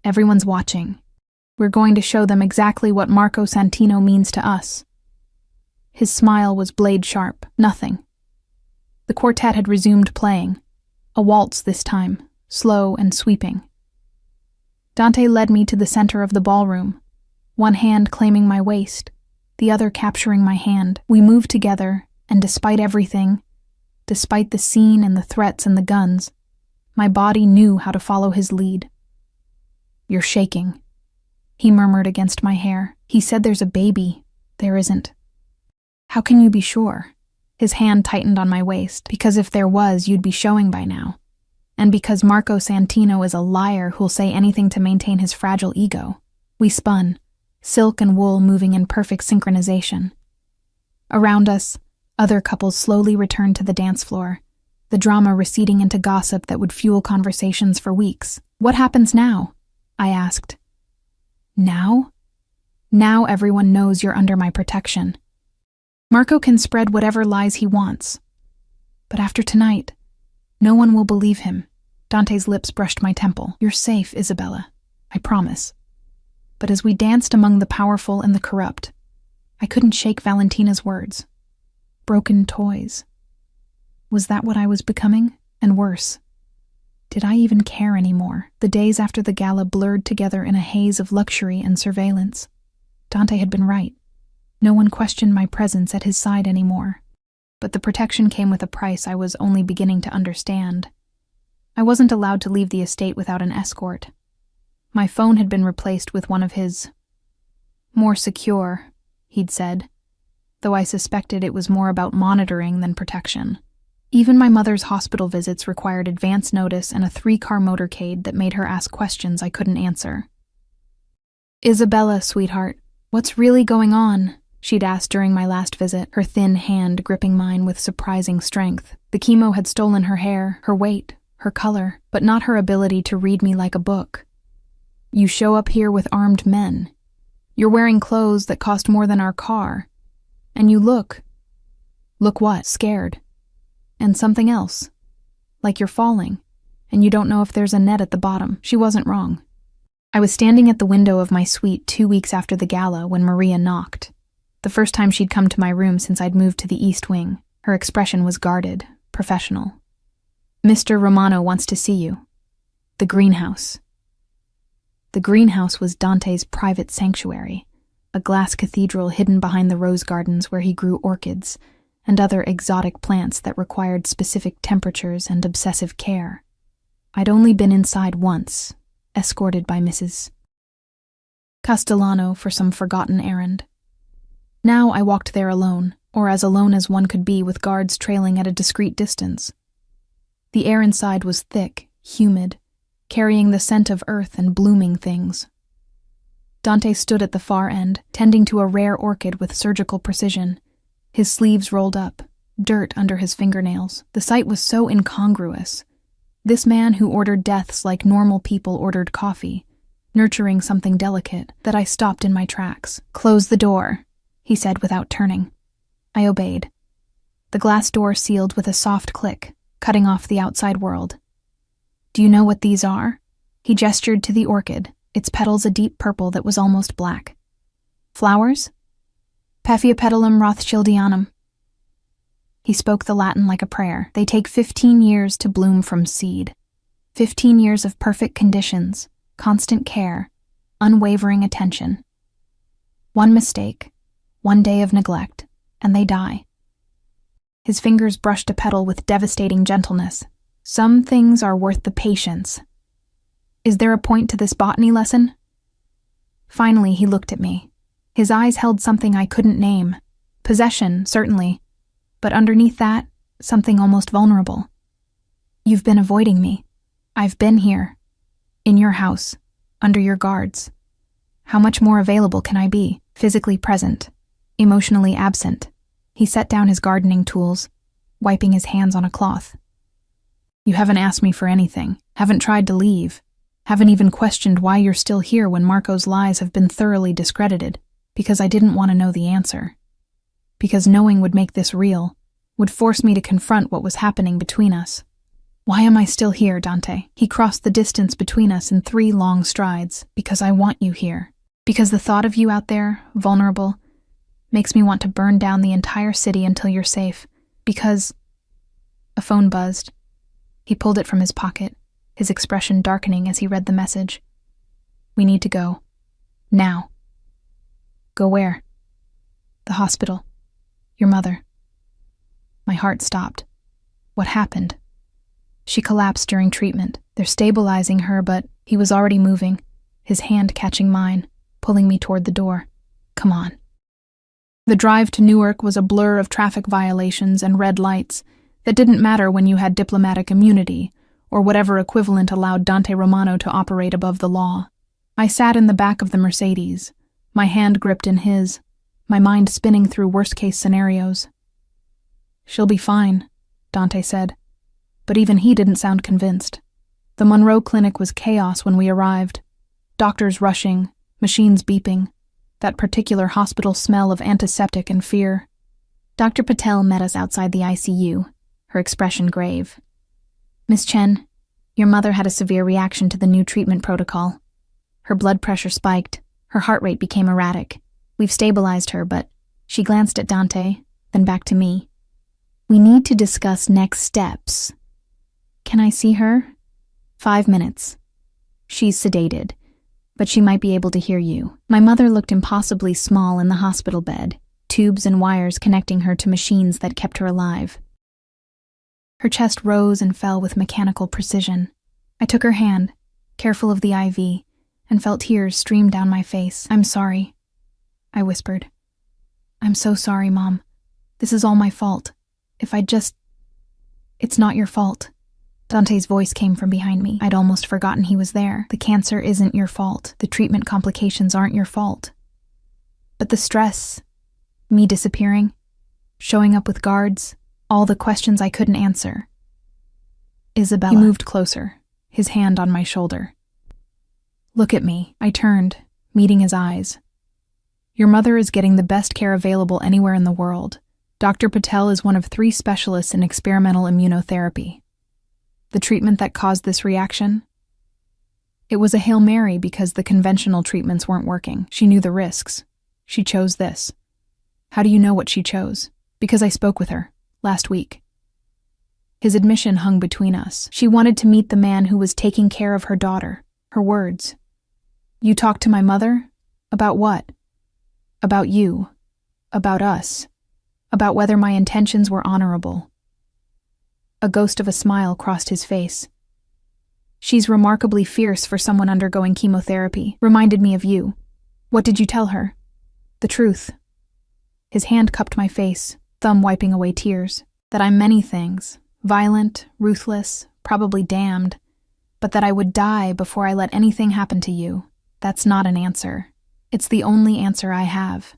Everyone's watching. We're going to show them exactly what Marco Santino means to us. His smile was blade sharp, nothing. The quartet had resumed playing, a waltz this time, slow and sweeping. Dante led me to the center of the ballroom, one hand claiming my waist, the other capturing my hand. We moved together, and despite everything, despite the scene and the threats and the guns, my body knew how to follow his lead. You're shaking, he murmured against my hair. He said there's a baby. There isn't. How can you be sure? His hand tightened on my waist. Because if there was, you'd be showing by now. And because Marco Santino is a liar who'll say anything to maintain his fragile ego. We spun, silk and wool moving in perfect synchronization. Around us, other couples slowly returned to the dance floor, the drama receding into gossip that would fuel conversations for weeks. What happens now? I asked. Now? Now everyone knows you're under my protection. Marco can spread whatever lies he wants. But after tonight, no one will believe him. Dante's lips brushed my temple. You're safe, Isabella. I promise. But as we danced among the powerful and the corrupt, I couldn't shake Valentina's words. Broken toys. Was that what I was becoming? And worse. Did I even care anymore? The days after the gala blurred together in a haze of luxury and surveillance. Dante had been right. No one questioned my presence at his side anymore. But the protection came with a price I was only beginning to understand. I wasn't allowed to leave the estate without an escort. My phone had been replaced with one of his. More secure, he'd said, though I suspected it was more about monitoring than protection. Even my mother's hospital visits required advance notice and a 3-car motorcade that made her ask questions I couldn't answer. "Isabella, sweetheart, what's really going on?" she'd asked during my last visit, her thin hand gripping mine with surprising strength. The chemo had stolen her hair, her weight, her color, but not her ability to read me like a book. "You show up here with armed men. You're wearing clothes that cost more than our car. And you look what? Scared. And something else. Like you're falling, and you don't know if there's a net at the bottom." She wasn't wrong. I was standing at the window of my suite 2 weeks after the gala when Maria knocked. The first time she'd come to my room since I'd moved to the East Wing. Her expression was guarded, professional. "Mr. Romano wants to see you. The greenhouse." The greenhouse was Dante's private sanctuary, a glass cathedral hidden behind the rose gardens where he grew orchids and other exotic plants that required specific temperatures and obsessive care. I'd only been inside once, escorted by Mrs. Castellano for some forgotten errand. Now I walked there alone, or as alone as one could be with guards trailing at a discreet distance. The air inside was thick, humid, carrying the scent of earth and blooming things. Dante stood at the far end, tending to a rare orchid with surgical precision, his sleeves rolled up, dirt under his fingernails. The sight was so incongruous. This man who ordered deaths like normal people ordered coffee, nurturing something delicate, that I stopped in my tracks. "Close the door," he said without turning. I obeyed. The glass door sealed with a soft click, cutting off the outside world. "Do you know what these are?" He gestured to the orchid, its petals a deep purple that was almost black. "Flowers? Paphiapetalum rothschildianum." He spoke the Latin like a prayer. "They take 15 years to bloom from seed. 15 years of perfect conditions, constant care, unwavering attention. One mistake, one day of neglect, and they die." His fingers brushed a petal with devastating gentleness. "Some things are worth the patience. Is there a point to this botany lesson?" Finally, he looked at me. His eyes held something I couldn't name. Possession, certainly, but underneath that, something almost vulnerable. "You've been avoiding me. I've been here. In your house. Under your guards. How much more available can I be? Physically present. Emotionally absent." He set down his gardening tools, wiping his hands on a cloth. "You haven't asked me for anything. Haven't tried to leave. Haven't even questioned why you're still here when Marco's lies have been thoroughly discredited. Because I didn't want to know the answer. Because knowing would make this real, would force me to confront what was happening between us. Why am I still here, Dante?" He crossed the distance between us in 3 long strides. "Because I want you here. Because the thought of you out there, vulnerable, makes me want to burn down the entire city until you're safe. Because..." A phone buzzed. He pulled it from his pocket, his expression darkening as he read the message. "We need to go. Now." "Go where?" "The hospital. Your mother." My heart stopped. What happened? She collapsed during treatment. They're stabilizing her, but he was already moving, his hand catching mine, pulling me toward the door. "Come on." The drive to Newark was a blur of traffic violations and red lights that didn't matter when you had diplomatic immunity or whatever equivalent allowed Dante Romano to operate above the law. I sat in the back of the Mercedes, my hand gripped in his, my mind spinning through worst-case scenarios. "She'll be fine," Dante said, but even he didn't sound convinced. The Monroe Clinic was chaos when we arrived. Doctors rushing, machines beeping, that particular hospital smell of antiseptic and fear. Dr. Patel met us outside the ICU, her expression grave. "Miss Chen, your mother had a severe reaction to the new treatment protocol. Her blood pressure spiked. Her heart rate became erratic. We've stabilized her, but..." She glanced at Dante, then back to me. "We need to discuss next steps." "Can I see her?" 5 minutes. She's sedated, but she might be able to hear you." My mother looked impossibly small in the hospital bed, tubes and wires connecting her to machines that kept her alive. Her chest rose and fell with mechanical precision. I took her hand, careful of the IV, and felt tears stream down my face. "I'm sorry," I whispered. "I'm so sorry, Mom. This is all my fault. If I'd just..." It's not your fault. Dante's voice came from behind me. I'd almost forgotten he was there. The cancer isn't your fault. The treatment complications aren't your fault. But the stress, me disappearing, showing up with guards, all the questions I couldn't answer. Isabella. He moved closer, his hand on my shoulder. Look at me. I turned, meeting his eyes. Your mother is getting the best care available anywhere in the world. Dr. Patel is one of 3 specialists in experimental immunotherapy. The treatment that caused this reaction? It was a Hail Mary because the conventional treatments weren't working. She knew the risks. She chose this. How do you know what she chose? Because I spoke with her, last week. His admission hung between us. She wanted to meet the man who was taking care of her daughter. Her words. You talked to my mother? About what? About you. About us. About whether my intentions were honorable. A ghost of a smile crossed his face. She's remarkably fierce for someone undergoing chemotherapy. Reminded me of you. What did you tell her? The truth. His hand cupped my face, thumb wiping away tears. That I'm many things. Violent, ruthless, probably damned. But that I would die before I let anything happen to you. That's not an answer. It's the only answer I have.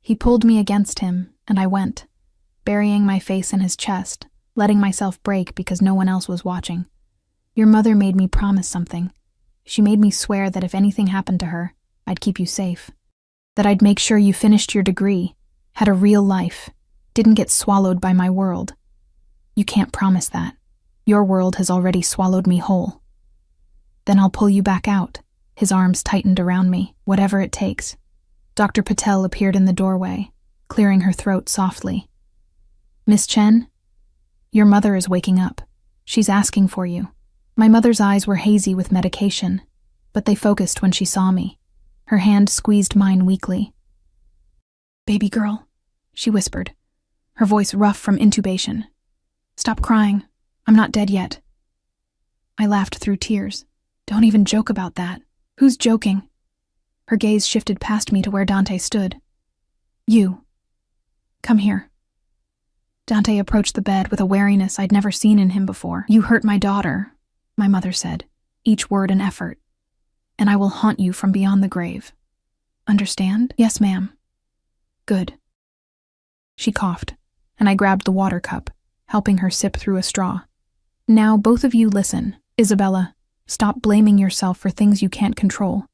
He pulled me against him, and I went, burying my face in his chest, letting myself break because no one else was watching. Your mother made me promise something. She made me swear that if anything happened to her, I'd keep you safe. That I'd make sure you finished your degree, had a real life, didn't get swallowed by my world. You can't promise that. Your world has already swallowed me whole. Then I'll pull you back out. His arms tightened around me, whatever it takes. Dr. Patel appeared in the doorway, clearing her throat softly. Miss Chen? Your mother is waking up. She's asking for you. My mother's eyes were hazy with medication, but they focused when she saw me. Her hand squeezed mine weakly. Baby girl, she whispered, her voice rough from intubation. Stop crying. I'm not dead yet. I laughed through tears. Don't even joke about that. Who's joking? Her gaze shifted past me to where Dante stood. You. Come here. Dante approached the bed with a wariness I'd never seen in him before. You hurt my daughter, my mother said, each word an effort. And I will haunt you from beyond the grave. Understand? Yes, ma'am. Good. She coughed, and I grabbed the water cup, helping her sip through a straw. Now both of you listen. Isabella, stop blaming yourself for things you can't control.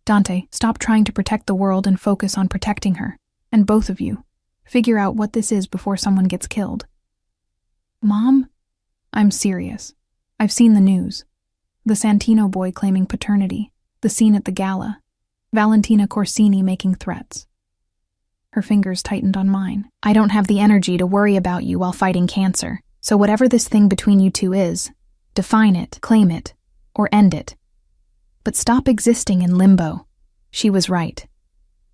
Dante, stop trying to protect the world and focus on protecting her. And both of you, figure out what this is before someone gets killed. Mom? I'm serious. I've seen the news. The Santino boy claiming paternity, the scene at the gala, Valentina Corsini making threats. Her fingers tightened on mine. I don't have the energy to worry about you while fighting cancer, so whatever this thing between you two is, define it, claim it, or end it. But stop existing in limbo. She was right.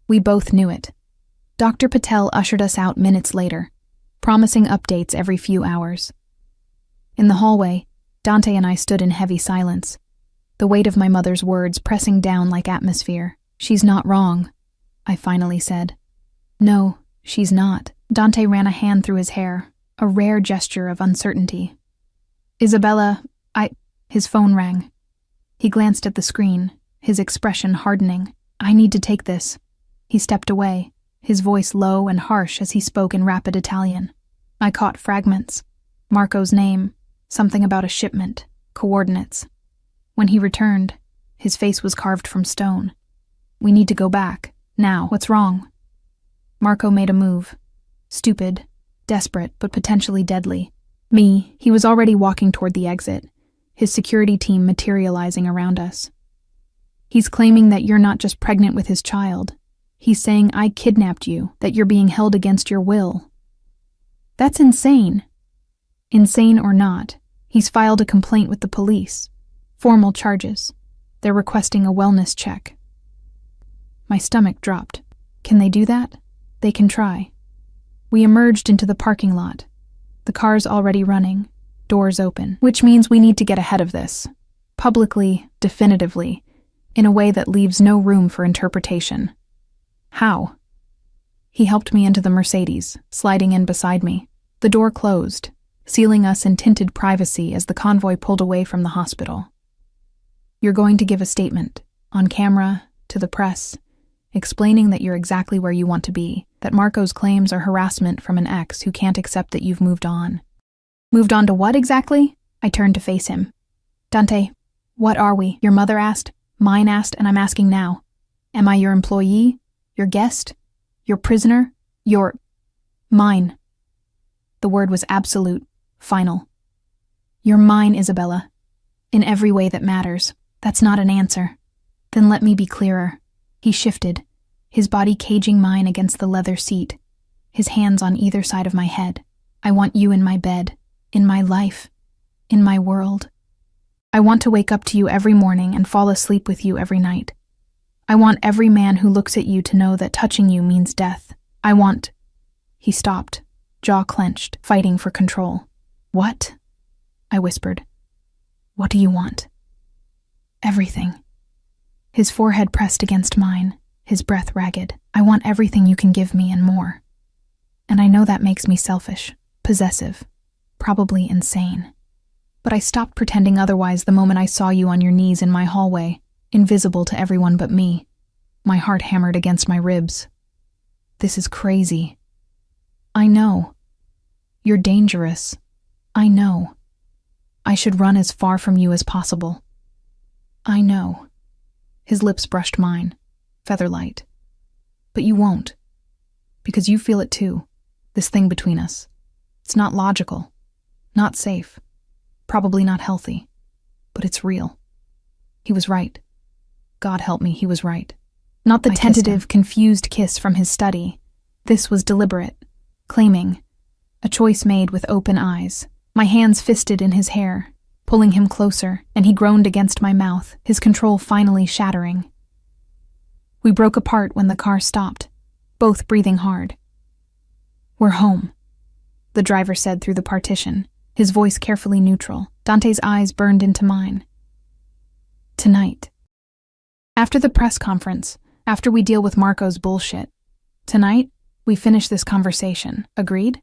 We both knew it. Dr. Patel ushered us out minutes later, promising updates every few hours. In the hallway, Dante and I stood in heavy silence, the weight of my mother's words pressing down like atmosphere. She's not wrong, I finally said. No, she's not. Dante ran a hand through his hair, a rare gesture of uncertainty. Isabella, His phone rang. He glanced at the screen, his expression hardening. I need to take this. He stepped away, his voice low and harsh as he spoke in rapid Italian. I caught fragments. Marco's name, something about a shipment, coordinates. When he returned, his face was carved from stone. We need to go back. Now, what's wrong? Marco made a move. Stupid, desperate, but potentially deadly. He was already walking toward the exit, his security team materializing around us. He's claiming that you're not just pregnant with his child. He's saying I kidnapped you, that you're being held against your will. That's insane. Insane or not, he's filed a complaint with the police. Formal charges. They're requesting a wellness check. My stomach dropped. Can they do that? They can try. We emerged into the parking lot. The car's already running, doors open, which means we need to get ahead of this. Publicly, definitively, in a way that leaves no room for interpretation. How? He helped me into the Mercedes, sliding in beside me. The door closed, sealing us in tinted privacy as the convoy pulled away from the hospital. You're going to give a statement, on camera, to the press, explaining that you're exactly where you want to be, that Marco's claims are harassment from an ex who can't accept that you've moved on. Moved on to what exactly? I turned to face him. Dante, what are we? Your mother asked, mine asked, and I'm asking now. Am I your employee? Your guest? Your prisoner? Your... Mine. The word was absolute, final. You're mine, Isabella. In every way that matters. That's not an answer. Then let me be clearer. He shifted, his body caging mine against the leather seat, his hands on either side of my head. I want you in my bed, in my life, in my world. I want to wake up to you every morning and fall asleep with you every night. I want every man who looks at you to know that touching you means death. I want... He stopped, jaw clenched, fighting for control. What? I whispered. What do you want? Everything. His forehead pressed against mine, his breath ragged. I want everything you can give me and more. And I know that makes me selfish, possessive, probably insane. But I stopped pretending otherwise the moment I saw you on your knees in my hallway, invisible to everyone but me. My heart hammered against my ribs. This is crazy. I know. You're dangerous. I know. I should run as far from you as possible. I know. His lips brushed mine, featherlight. But you won't. Because you feel it too, this thing between us. It's not logical, not safe, probably not healthy, but it's real. He was right. God help me, he was right. Not the tentative, confused kiss from his study. This was deliberate, claiming, a choice made with open eyes. My hands fisted in his hair, pulling him closer, and he groaned against my mouth, his control finally shattering. We broke apart when the car stopped, both breathing hard. We're home, the driver said through the partition, his voice carefully neutral. Dante's eyes burned into mine. Tonight. After the press conference, after we deal with Marco's bullshit. Tonight, we finish this conversation. Agreed?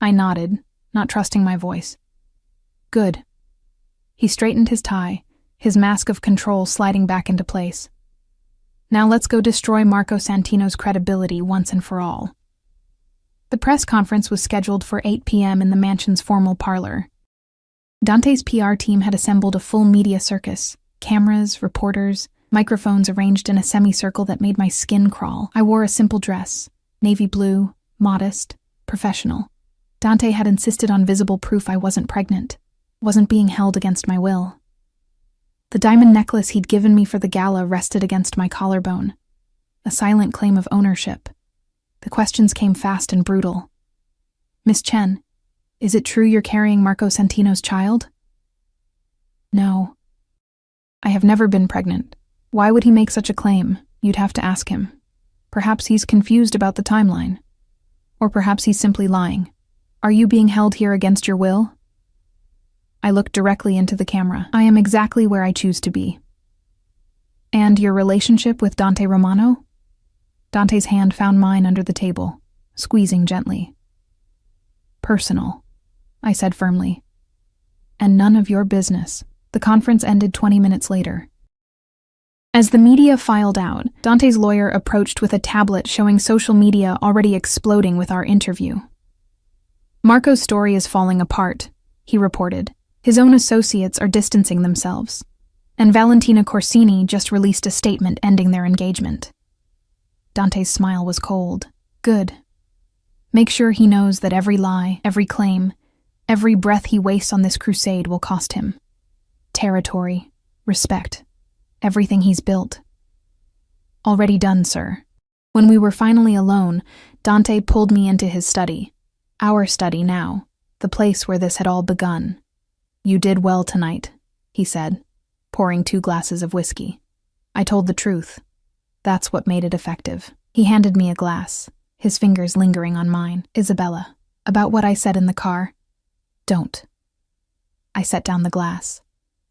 I nodded, not trusting my voice. Good. He straightened his tie, his mask of control sliding back into place. Now let's go destroy Marco Santino's credibility once and for all. The press conference was scheduled for 8 p.m. in the mansion's formal parlor. Dante's PR team had assembled a full media circus, cameras, reporters, microphones arranged in a semicircle that made my skin crawl. I wore a simple dress, navy blue, modest, professional. Dante had insisted on visible proof I wasn't pregnant, wasn't being held against my will. The diamond necklace he'd given me for the gala rested against my collarbone, a silent claim of ownership. The questions came fast and brutal. Miss Chen, is it true you're carrying Marco Santino's child? No. I have never been pregnant. Why would he make such a claim? You'd have to ask him. Perhaps he's confused about the timeline. Or perhaps he's simply lying. Are you being held here against your will? I looked directly into the camera. I am exactly where I choose to be. And your relationship with Dante Romano? Dante's hand found mine under the table, squeezing gently. Personal, I said firmly. And none of your business. The conference ended 20 minutes later. As the media filed out, Dante's lawyer approached with a tablet showing social media already exploding with our interview. Marco's story is falling apart, he reported. His own associates are distancing themselves. And Valentina Corsini just released a statement ending their engagement. Dante's smile was cold. Good. Make sure he knows that every lie, every claim, every breath he wastes on this crusade will cost him. Territory, respect, everything he's built. Already done, sir. When we were finally alone, Dante pulled me into his study. Our study now, the place where this had all begun. You did well tonight, he said, pouring 2 glasses of whiskey. I told the truth. That's what made it effective. He handed me a glass, his fingers lingering on mine. Isabella, about what I said in the car. Don't. I set down the glass.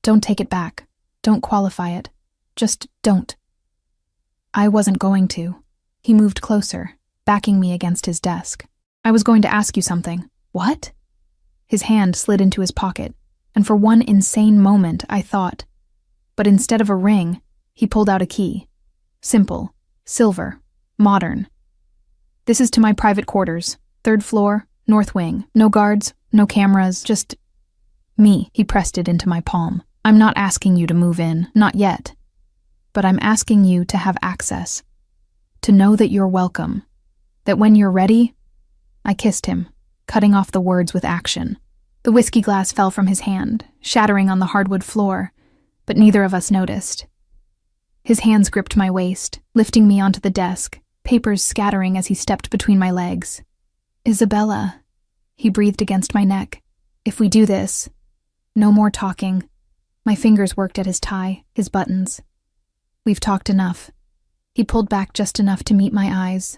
Don't take it back. Don't qualify it. Just don't. I wasn't going to. He moved closer, backing me against his desk. I was going to ask you something. What? His hand slid into his pocket, and for one insane moment I thought. But instead of a ring, he pulled out a key. Simple, silver, modern. "This is to my private quarters, 3rd floor, north wing. No guards, no cameras, just me." He pressed it into my palm. "I'm not asking you to move in, not yet. But I'm asking you to have access. To know that you're welcome. That when you're ready..." I kissed him, cutting off the words with action. The whiskey glass fell from his hand, shattering on the hardwood floor, but neither of us noticed. His hands gripped my waist, lifting me onto the desk, papers scattering as he stepped between my legs. "Isabella," he breathed against my neck. "If we do this, no more talking." My fingers worked at his tie, his buttons. "We've talked enough." He pulled back just enough to meet my eyes.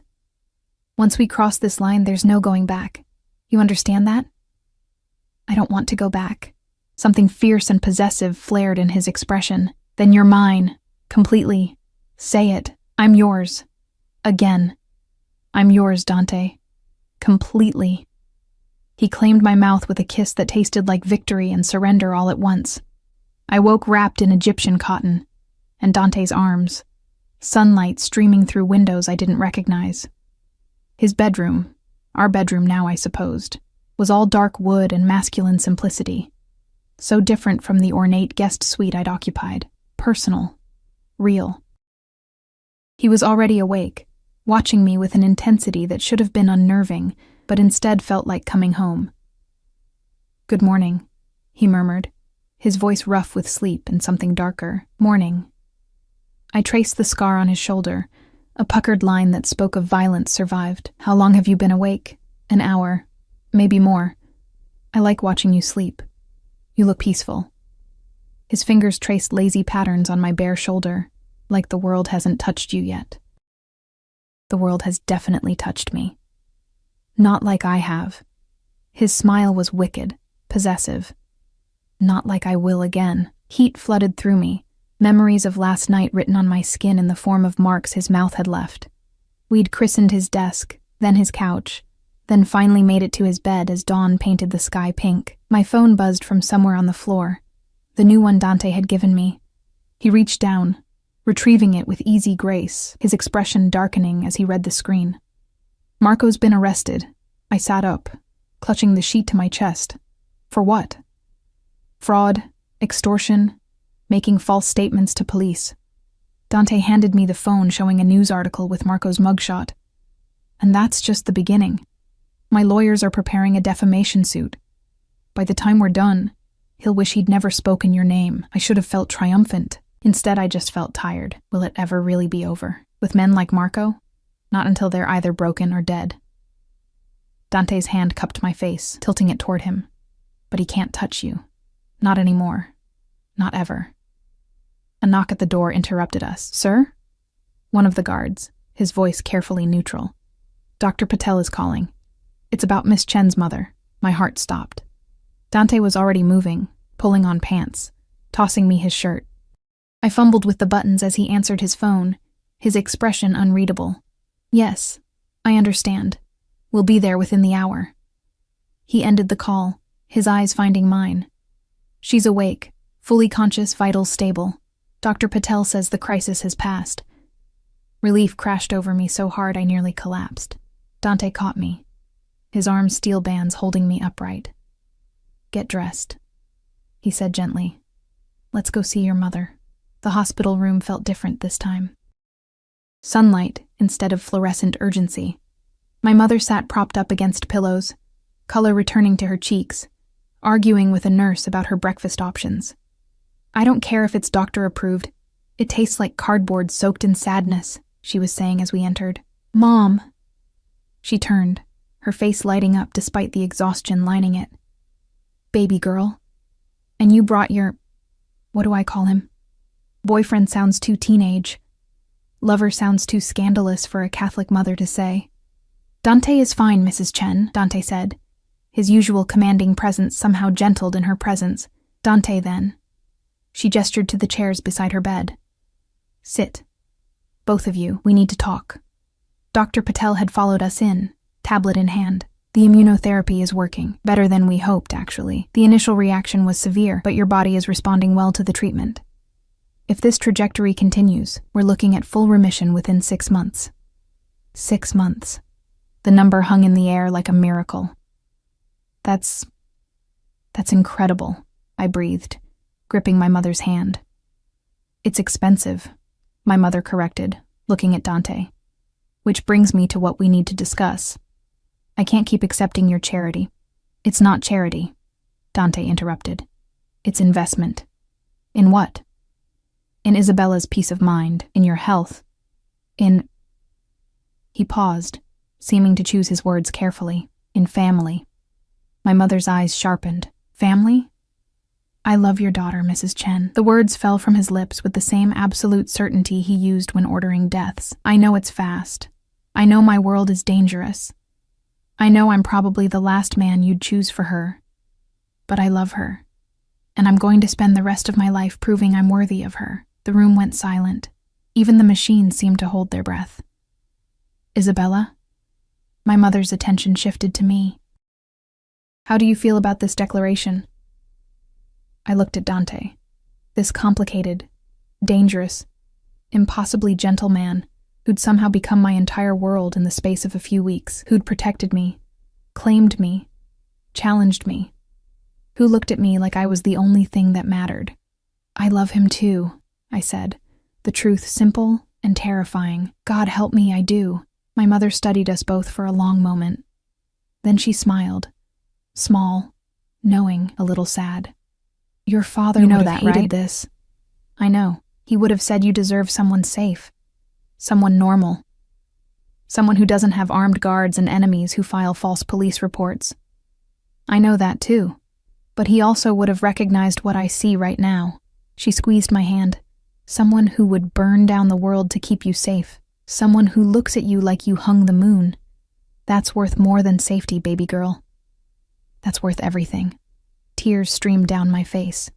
"Once we cross this line, there's no going back. You understand that?" "I don't want to go back." Something fierce and possessive flared in his expression. "Then you're mine. Completely. Say it. I'm yours. Again. I'm yours, Dante. Completely." He claimed my mouth with a kiss that tasted like victory and surrender all at once. I woke wrapped in Egyptian cotton, and Dante's arms. Sunlight streaming through windows I didn't recognize. His bedroom, our bedroom now I supposed, was all dark wood and masculine simplicity. So different from the ornate guest suite I'd occupied. Personal. Real. He was already awake, watching me with an intensity that should have been unnerving, but instead felt like coming home. "Good morning," he murmured, his voice rough with sleep and something darker. "Morning." I traced the scar on his shoulder. A puckered line that spoke of violence survived. "How long have you been awake?" "An hour. Maybe more. I like watching you sleep. You look peaceful." His fingers traced lazy patterns on my bare shoulder, like the world hasn't touched you yet. The world has definitely touched me. Not like I have. His smile was wicked, possessive. Not like I will again. Heat flooded through me, memories of last night written on my skin in the form of marks his mouth had left. We'd christened his desk, then his couch, then finally made it to his bed as dawn painted the sky pink. My phone buzzed from somewhere on the floor, the new one Dante had given me. He reached down, retrieving it with easy grace, his expression darkening as he read the screen. "Marco's been arrested." I sat up, clutching the sheet to my chest. For what? Fraud, extortion, making false statements to police. Dante handed me the phone showing a news article with Marco's mugshot. And that's just the beginning. My lawyers are preparing a defamation suit. By the time we're done, he'll wish he'd never spoken your name. I should have felt triumphant. Instead, I just felt tired. Will it ever really be over? With men like Marco? Not until they're either broken or dead. Dante's hand cupped my face, tilting it toward him. "But he can't touch you. Not anymore. Not ever." A knock at the door interrupted us. "Sir?" One of the guards, his voice carefully neutral. "Dr. Patel is calling. It's about Miss Chen's mother." My heart stopped. Dante was already moving, pulling on pants, tossing me his shirt. I fumbled with the buttons as he answered his phone, his expression unreadable. "Yes, I understand. We'll be there within the hour." He ended the call, his eyes finding mine. "She's awake, fully conscious, vitals stable. Dr. Patel says the crisis has passed." Relief crashed over me so hard I nearly collapsed. Dante caught me, his arms steel bands holding me upright. "Get dressed," he said gently. "Let's go see your mother." The hospital room felt different this time. Sunlight instead of fluorescent urgency. My mother sat propped up against pillows, color returning to her cheeks, arguing with a nurse about her breakfast options. "I don't care if it's doctor approved. It tastes like cardboard soaked in sadness," she was saying as we entered. "Mom." She turned, her face lighting up despite the exhaustion lining it. "Baby girl. And you brought your... what do I call him? Boyfriend sounds too teenage. Lover sounds too scandalous for a Catholic mother to say." "Dante is fine, Mrs. Chen," Dante said, his usual commanding presence somehow gentled in her presence. "Dante, then." She gestured to the chairs beside her bed. "Sit. Both of you, we need to talk." Dr. Patel had followed us in, tablet in hand. The immunotherapy is working. Better than we hoped, actually. The initial reaction was severe, but your body is responding well to the treatment. If this trajectory continues, we're looking at full remission within 6 months. 6 months. The number hung in the air like a miracle. That's incredible, I breathed, gripping my mother's hand. It's expensive, my mother corrected, looking at Dante. Which brings me to what we need to discuss. I can't keep accepting your charity. It's not charity, Dante interrupted. It's investment. In what? In Isabella's peace of mind, in your health, in... He paused, seeming to choose his words carefully. In family. My mother's eyes sharpened. Family? I love your daughter, Mrs. Chen. The words fell from his lips with the same absolute certainty he used when ordering deaths. I know it's fast. I know my world is dangerous. I know I'm probably the last man you'd choose for her. But I love her. And I'm going to spend the rest of my life proving I'm worthy of her. The room went silent. Even the machines seemed to hold their breath. Isabella? My mother's attention shifted to me. How do you feel about this declaration? I looked at Dante. This complicated, dangerous, impossibly gentle man who'd somehow become my entire world in the space of a few weeks, who'd protected me, claimed me, challenged me, who looked at me like I was the only thing that mattered. I love him too, I said, the truth simple and terrifying. God help me, I do. My mother studied us both for a long moment. Then she smiled, small, knowing, a little sad. Your father would have hated this. I know. He would have said you deserve someone safe. Someone normal. Someone who doesn't have armed guards and enemies who file false police reports. I know that too. But he also would have recognized what I see right now. She squeezed my hand. Someone who would burn down the world to keep you safe. Someone who looks at you like you hung the moon. That's worth more than safety, baby girl. That's worth everything. Tears streamed down my face.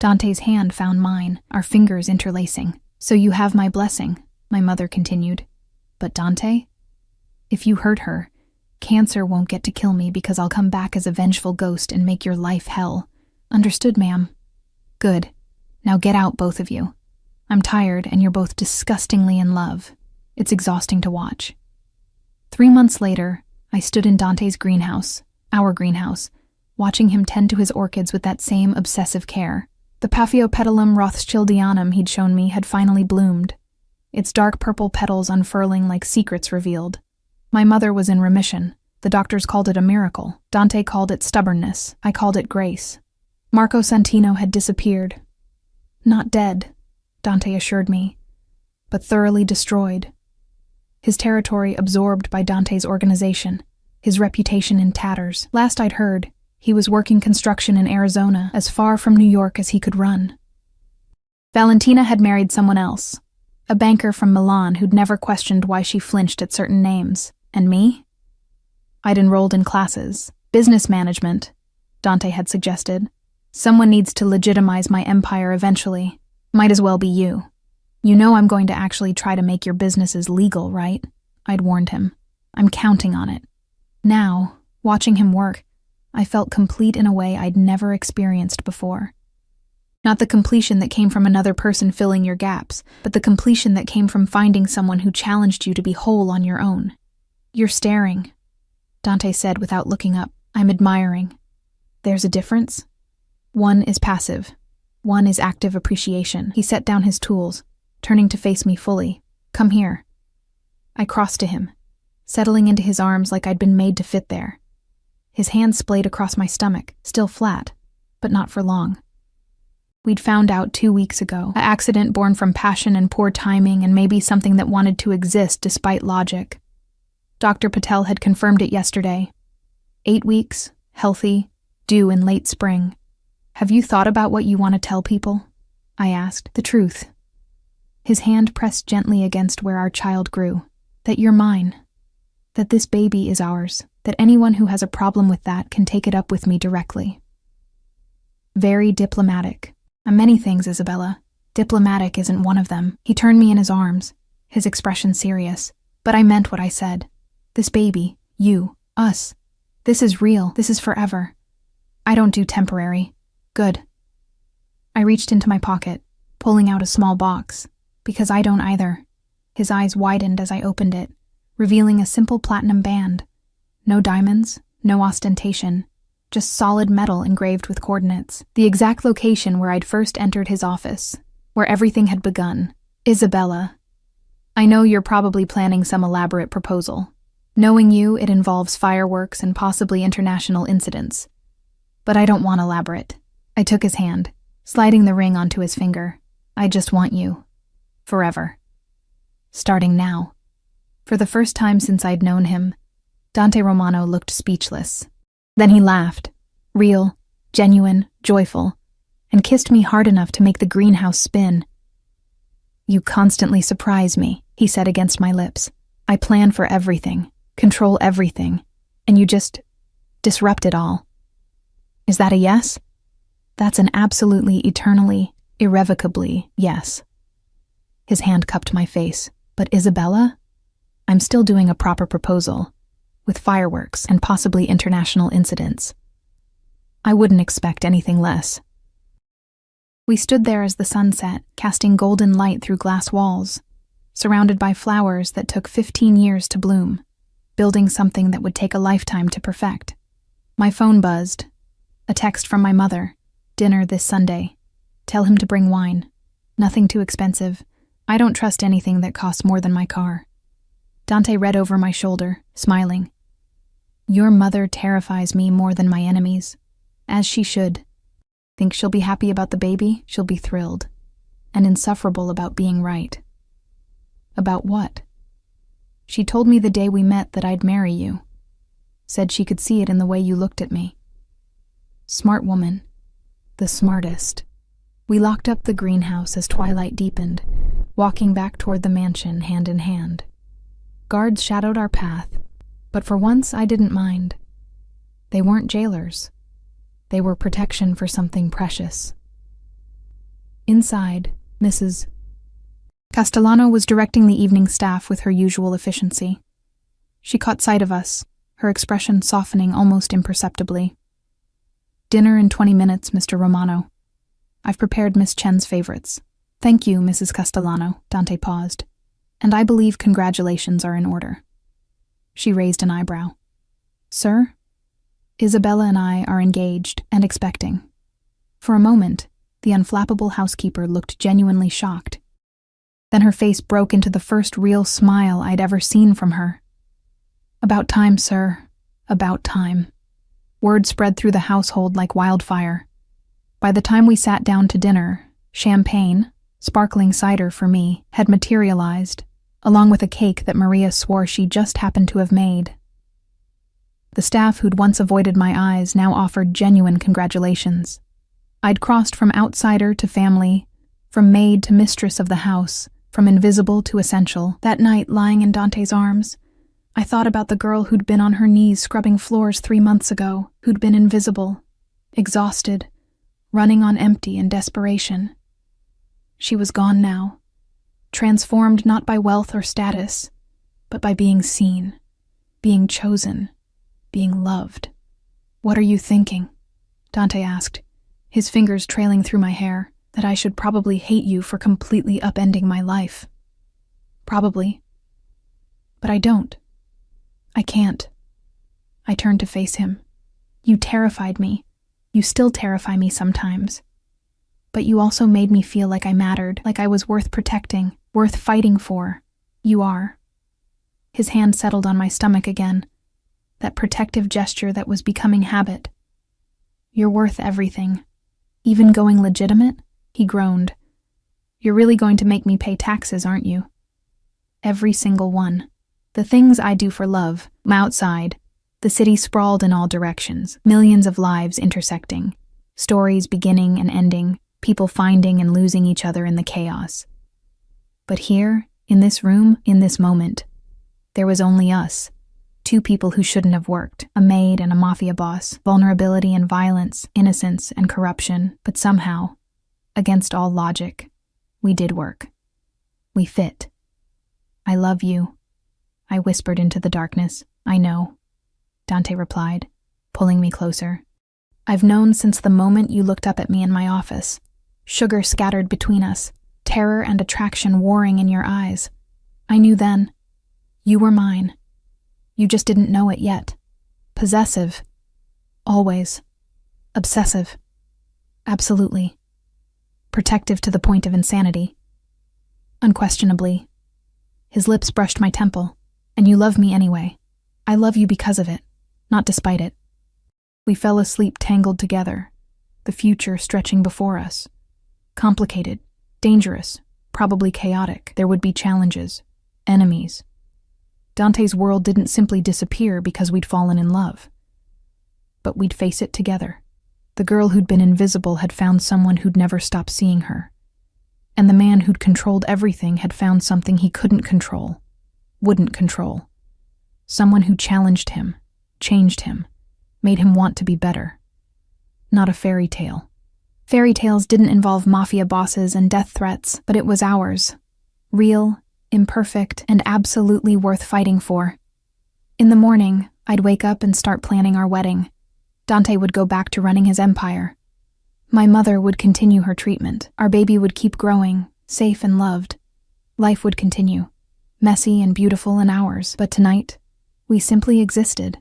Dante's hand found mine, our fingers interlacing. So you have my blessing, my mother continued. But Dante? If you hurt her, cancer won't get to kill me because I'll come back as a vengeful ghost and make your life hell. Understood, ma'am? Good. Now get out, both of you. I'm tired and you're both disgustingly in love. It's exhausting to watch. 3 months later, I stood in Dante's greenhouse, our greenhouse, watching him tend to his orchids with that same obsessive care. The Paphiopedilum rothschildianum he'd shown me had finally bloomed, its dark purple petals unfurling like secrets revealed. My mother was in remission. The doctors called it a miracle. Dante called it stubbornness. I called it grace. Marco Santino had disappeared. Not dead, Dante assured me, but thoroughly destroyed. His territory absorbed by Dante's organization, his reputation in tatters. Last I'd heard, he was working construction in Arizona, as far from New York as he could run. Valentina had married someone else, a banker from Milan who'd never questioned why she flinched at certain names. And me? I'd enrolled in classes. Business management, Dante had suggested. Someone needs to legitimize my empire eventually. Might as well be you. You know I'm going to actually try to make your businesses legal, right? I'd warned him. I'm counting on it. Now, watching him work, I felt complete in a way I'd never experienced before. Not the completion that came from another person filling your gaps, but the completion that came from finding someone who challenged you to be whole on your own. You're staring, Dante said without looking up. I'm admiring. There's a difference? One is passive. One is active appreciation. He set down his tools, turning to face me fully. Come here. I crossed to him, settling into his arms like I'd been made to fit there. His hand splayed across my stomach, still flat, but not for long. We'd found out 2 weeks ago, an accident born from passion and poor timing and maybe something that wanted to exist despite logic. Dr. Patel had confirmed it yesterday. 8 weeks, healthy, due in late spring. Have you thought about what you want to tell people? I asked. The truth. His hand pressed gently against where our child grew. That you're mine. That this baby is ours. That anyone who has a problem with that can take it up with me directly. Very diplomatic. I'm many things, Isabella. Diplomatic isn't one of them. He turned me in his arms, his expression serious. But I meant what I said. This baby, you, Us. This is real. This is forever. I don't do temporary. Good. I reached into my pocket, pulling out a small box, because I don't either. His eyes widened as I opened it, revealing a simple platinum band. No diamonds, no ostentation, just solid metal engraved with coordinates. The exact location where I'd first entered his office, where everything had begun. Isabella. I know you're probably planning some elaborate proposal. Knowing you, it involves fireworks and possibly international incidents. But I don't want elaborate. I took his hand, sliding the ring onto his finger. I just want you. Forever. Starting now. For the first time since I'd known him, Dante Romano looked speechless. Then he laughed, real, genuine, joyful, and kissed me hard enough to make the greenhouse spin. You constantly surprise me, he said against my lips. I plan for everything, control everything, and you just disrupt it all. Is that a yes? That's an absolutely, eternally, irrevocably yes. His hand cupped my face. But Isabella? I'm still doing a proper proposal, with fireworks and possibly international incidents. I wouldn't expect anything less. We stood there as the sun set, casting golden light through glass walls, surrounded by flowers that took 15 years to bloom, building something that would take a lifetime to perfect. My phone buzzed. A text from my mother. Dinner this Sunday. Tell him to bring wine. Nothing too expensive. I don't trust anything that costs more than my car. Dante read over my shoulder, smiling. Your mother terrifies me more than my enemies. As she should. Think she'll be happy about the baby? She'll be thrilled. And insufferable about being right. About what? She told me the day we met that I'd marry you. Said she could see it in the way you looked at me. Smart woman. The smartest. We locked up the greenhouse as twilight deepened, walking back toward the mansion hand in hand. Guards shadowed our path, but for once I didn't mind. They weren't jailers. They were protection for something precious. Inside, Mrs. Castellano was directing the evening staff with her usual efficiency. She caught sight of us, her expression softening almost imperceptibly. Dinner in 20 minutes, Mr. Romano. I've prepared Miss Chen's favorites. Thank you, Mrs. Castellano, Dante paused. And I believe congratulations are in order. She raised an eyebrow. Sir? Isabella and I are engaged and expecting. For a moment, the unflappable housekeeper looked genuinely shocked. Then her face broke into the first real smile I'd ever seen from her. About time, sir. About time. Word spread through the household like wildfire. By the time we sat down to dinner, champagne, sparkling cider for me, had materialized, along with a cake that Maria swore she just happened to have made. The staff who'd once avoided my eyes now offered genuine congratulations. I'd crossed from outsider to family, from maid to mistress of the house, from invisible to essential. That night, lying in Dante's arms, I thought about the girl who'd been on her knees scrubbing floors 3 months ago, who'd been invisible, exhausted, running on empty in desperation. She was gone now, transformed not by wealth or status, but by being seen, being chosen, being loved. What are you thinking? Dante asked, his fingers trailing through my hair. That I should probably hate you for completely upending my life. Probably. But I don't. I can't. I turned to face him. You terrified me. You still terrify me sometimes. But you also made me feel like I mattered, like I was worth protecting, worth fighting for. You are. His hand settled on my stomach again, that protective gesture that was becoming habit. You're worth everything. Even going legitimate? He groaned. You're really going to make me pay taxes, aren't you? Every single one. The things I do for love. Outside, the city sprawled in all directions, millions of lives intersecting, stories beginning and ending, people finding and losing each other in the chaos. But here, in this room, in this moment, there was only us. 2 people who shouldn't have worked, a maid and a mafia boss, vulnerability and violence, innocence and corruption, but somehow, against all logic, we did work. We fit. I love you. I whispered into the darkness. I know. Dante replied, pulling me closer. I've known since the moment you looked up at me in my office. Sugar scattered between us, terror and attraction warring in your eyes. I knew then. You were mine. You just didn't know it yet. Possessive. Always. Obsessive. Absolutely. Protective to the point of insanity. Unquestionably. His lips brushed my temple. And you love me anyway. I love you because of it, not despite it. We fell asleep tangled together, the future stretching before us. Complicated, dangerous, probably chaotic. There would be challenges, enemies. Dante's world didn't simply disappear because we'd fallen in love. But we'd face it together. The girl who'd been invisible had found someone who'd never stop seeing her. And the man who'd controlled everything had found something he couldn't control, wouldn't control. Someone who challenged him, changed him, made him want to be better. Not a fairy tale. Fairy tales didn't involve mafia bosses and death threats, but it was ours. Real, imperfect, and absolutely worth fighting for. In the morning, I'd wake up and start planning our wedding. Dante would go back to running his empire. My mother would continue her treatment. Our baby would keep growing, safe and loved. Life would continue, messy and beautiful in ours. But tonight, we simply existed.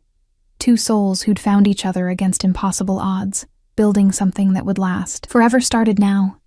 Two souls who'd found each other against impossible odds, building something that would last. Forever started now,